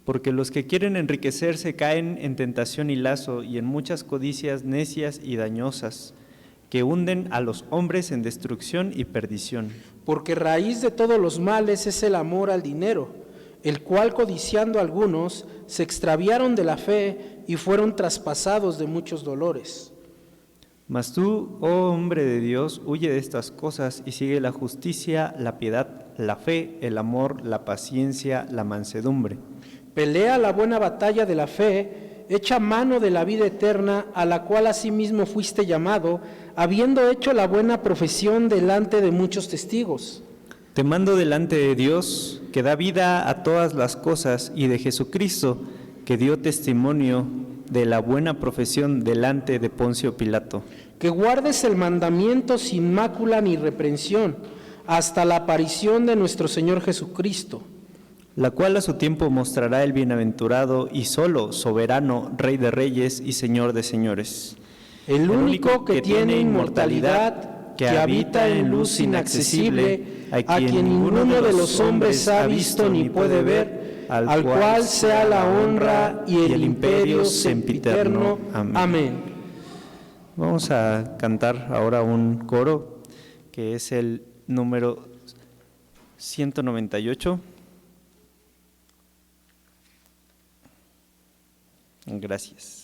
[SPEAKER 1] Porque los que quieren enriquecerse caen en tentación y lazo y en muchas codicias necias y dañosas, que hunden a los hombres en destrucción y perdición.
[SPEAKER 3] Porque raíz de todos los males es el amor al dinero, el cual, codiciando algunos, se extraviaron de la fe y fueron traspasados de muchos dolores.
[SPEAKER 1] Mas tú, oh hombre de Dios, huye de estas cosas y sigue la justicia, la piedad, la fe, el amor, la paciencia, la mansedumbre.
[SPEAKER 3] Pelea la buena batalla de la fe, echa mano de la vida eterna, a la cual asimismo fuiste llamado, habiendo hecho la buena profesión delante de muchos testigos.
[SPEAKER 1] Te mando delante de Dios, que da vida a todas las cosas, y de Jesucristo, que dio testimonio de la buena profesión delante de Poncio Pilato.
[SPEAKER 3] Que guardes el mandamiento sin mácula ni reprensión, hasta la aparición de nuestro Señor Jesucristo,
[SPEAKER 1] la cual a su tiempo mostrará el bienaventurado y solo, soberano, Rey de reyes y Señor de señores.
[SPEAKER 3] El único que tiene inmortalidad, que habita en luz inaccesible, a quien ninguno de los hombres ha visto ni puede ver, al cual sea la honra y el imperio sempiterno. Amén.
[SPEAKER 1] Vamos a cantar ahora un coro que es el número 198. Gracias.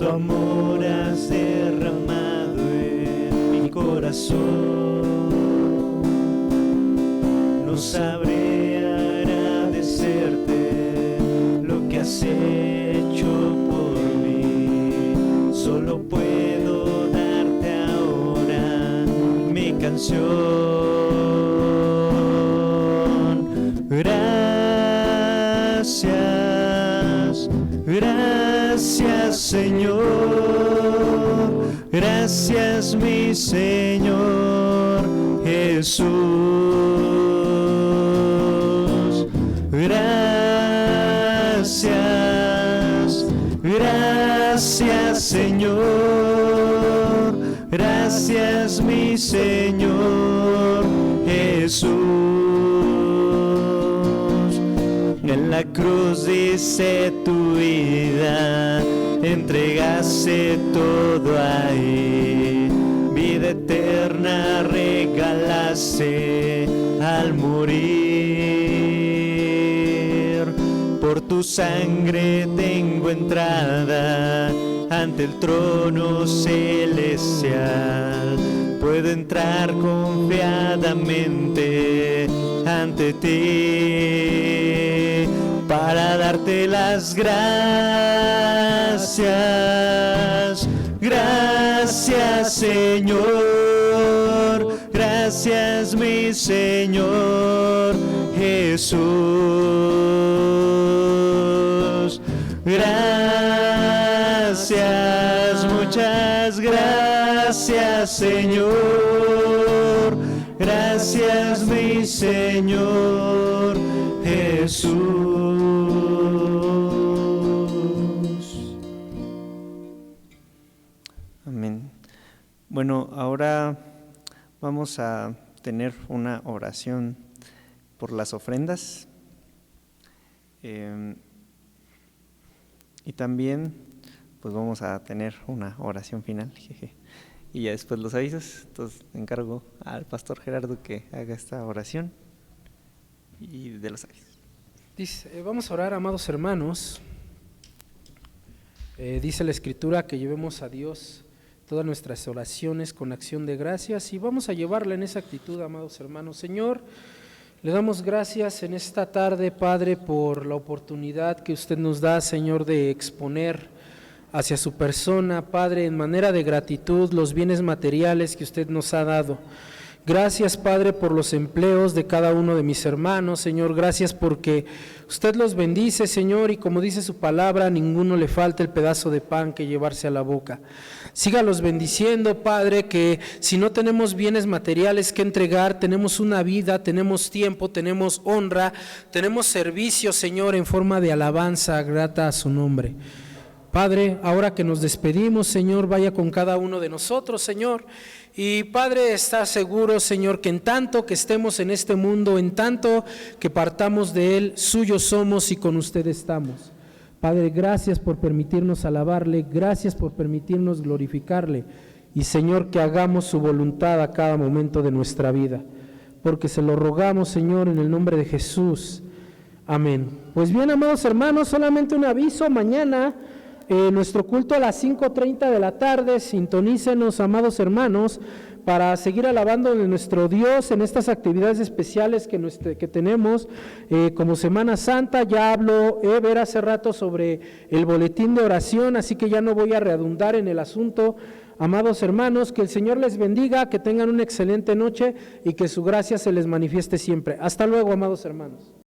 [SPEAKER 1] Amor has derramado en mi corazón, no sabré agradecerte lo que has hecho por mí, solo puedo darte ahora mi canción. Gracias, gracias Señor, gracias mi Señor Jesús. Gracias, gracias Señor, gracias mi Señor Jesús. En la cruz dice tu vida, entregaste todo ahí, vida eterna regalaste al morir. Por tu sangre tengo entrada ante el trono celestial,
[SPEAKER 2] puedo entrar confiadamente ante ti para darte las gracias. Gracias, Señor, gracias, mi Señor Jesús. Gracias, muchas gracias, Señor. Gracias, mi Señor Jesús.
[SPEAKER 1] Amén. Bueno, ahora vamos a tener una oración por las ofrendas. Y también pues vamos a tener una oración final. Y ya después los avisos. Entonces encargo al pastor Gerardo que haga esta oración y de los avisos.
[SPEAKER 3] Dice, vamos a orar, amados hermanos. Dice la Escritura que llevemos a Dios todas nuestras oraciones con acción de gracias, y vamos a llevarla en esa actitud, amados hermanos. Señor, le damos gracias en esta tarde, Padre, por la oportunidad que usted nos da, Señor, de exponer hacia su persona, Padre, en manera de gratitud, los bienes materiales que usted nos ha dado. Gracias, Padre, por los empleos de cada uno de mis hermanos, Señor. Gracias porque usted los bendice, Señor, y como dice su palabra, a ninguno le falta el pedazo de pan que llevarse a la boca. Sígalos bendiciendo, Padre, que si no tenemos bienes materiales que entregar, tenemos una vida, tenemos tiempo, tenemos honra, tenemos servicio, Señor, en forma de alabanza grata a su nombre. Padre, ahora que nos despedimos, Señor, vaya con cada uno de nosotros, Señor. Y Padre, está seguro, Señor, que en tanto que estemos en este mundo, en tanto que partamos de él, suyos somos y con usted estamos. Padre, gracias por permitirnos alabarle, gracias por permitirnos glorificarle. Y Señor, que hagamos su voluntad a cada momento de nuestra vida. Porque se lo rogamos, Señor, en el nombre de Jesús. Amén. Pues bien, amados hermanos, solamente un aviso, mañana nuestro culto a las 5:30 de la tarde, sintonícenos, amados hermanos, para seguir alabando a nuestro Dios en estas actividades especiales que tenemos como Semana Santa. Ya habló Ever hace rato sobre el boletín de oración, así que ya no voy a redundar en el asunto. Amados hermanos, que el Señor les bendiga, que tengan una excelente noche y que su gracia se les manifieste siempre. Hasta luego, amados hermanos.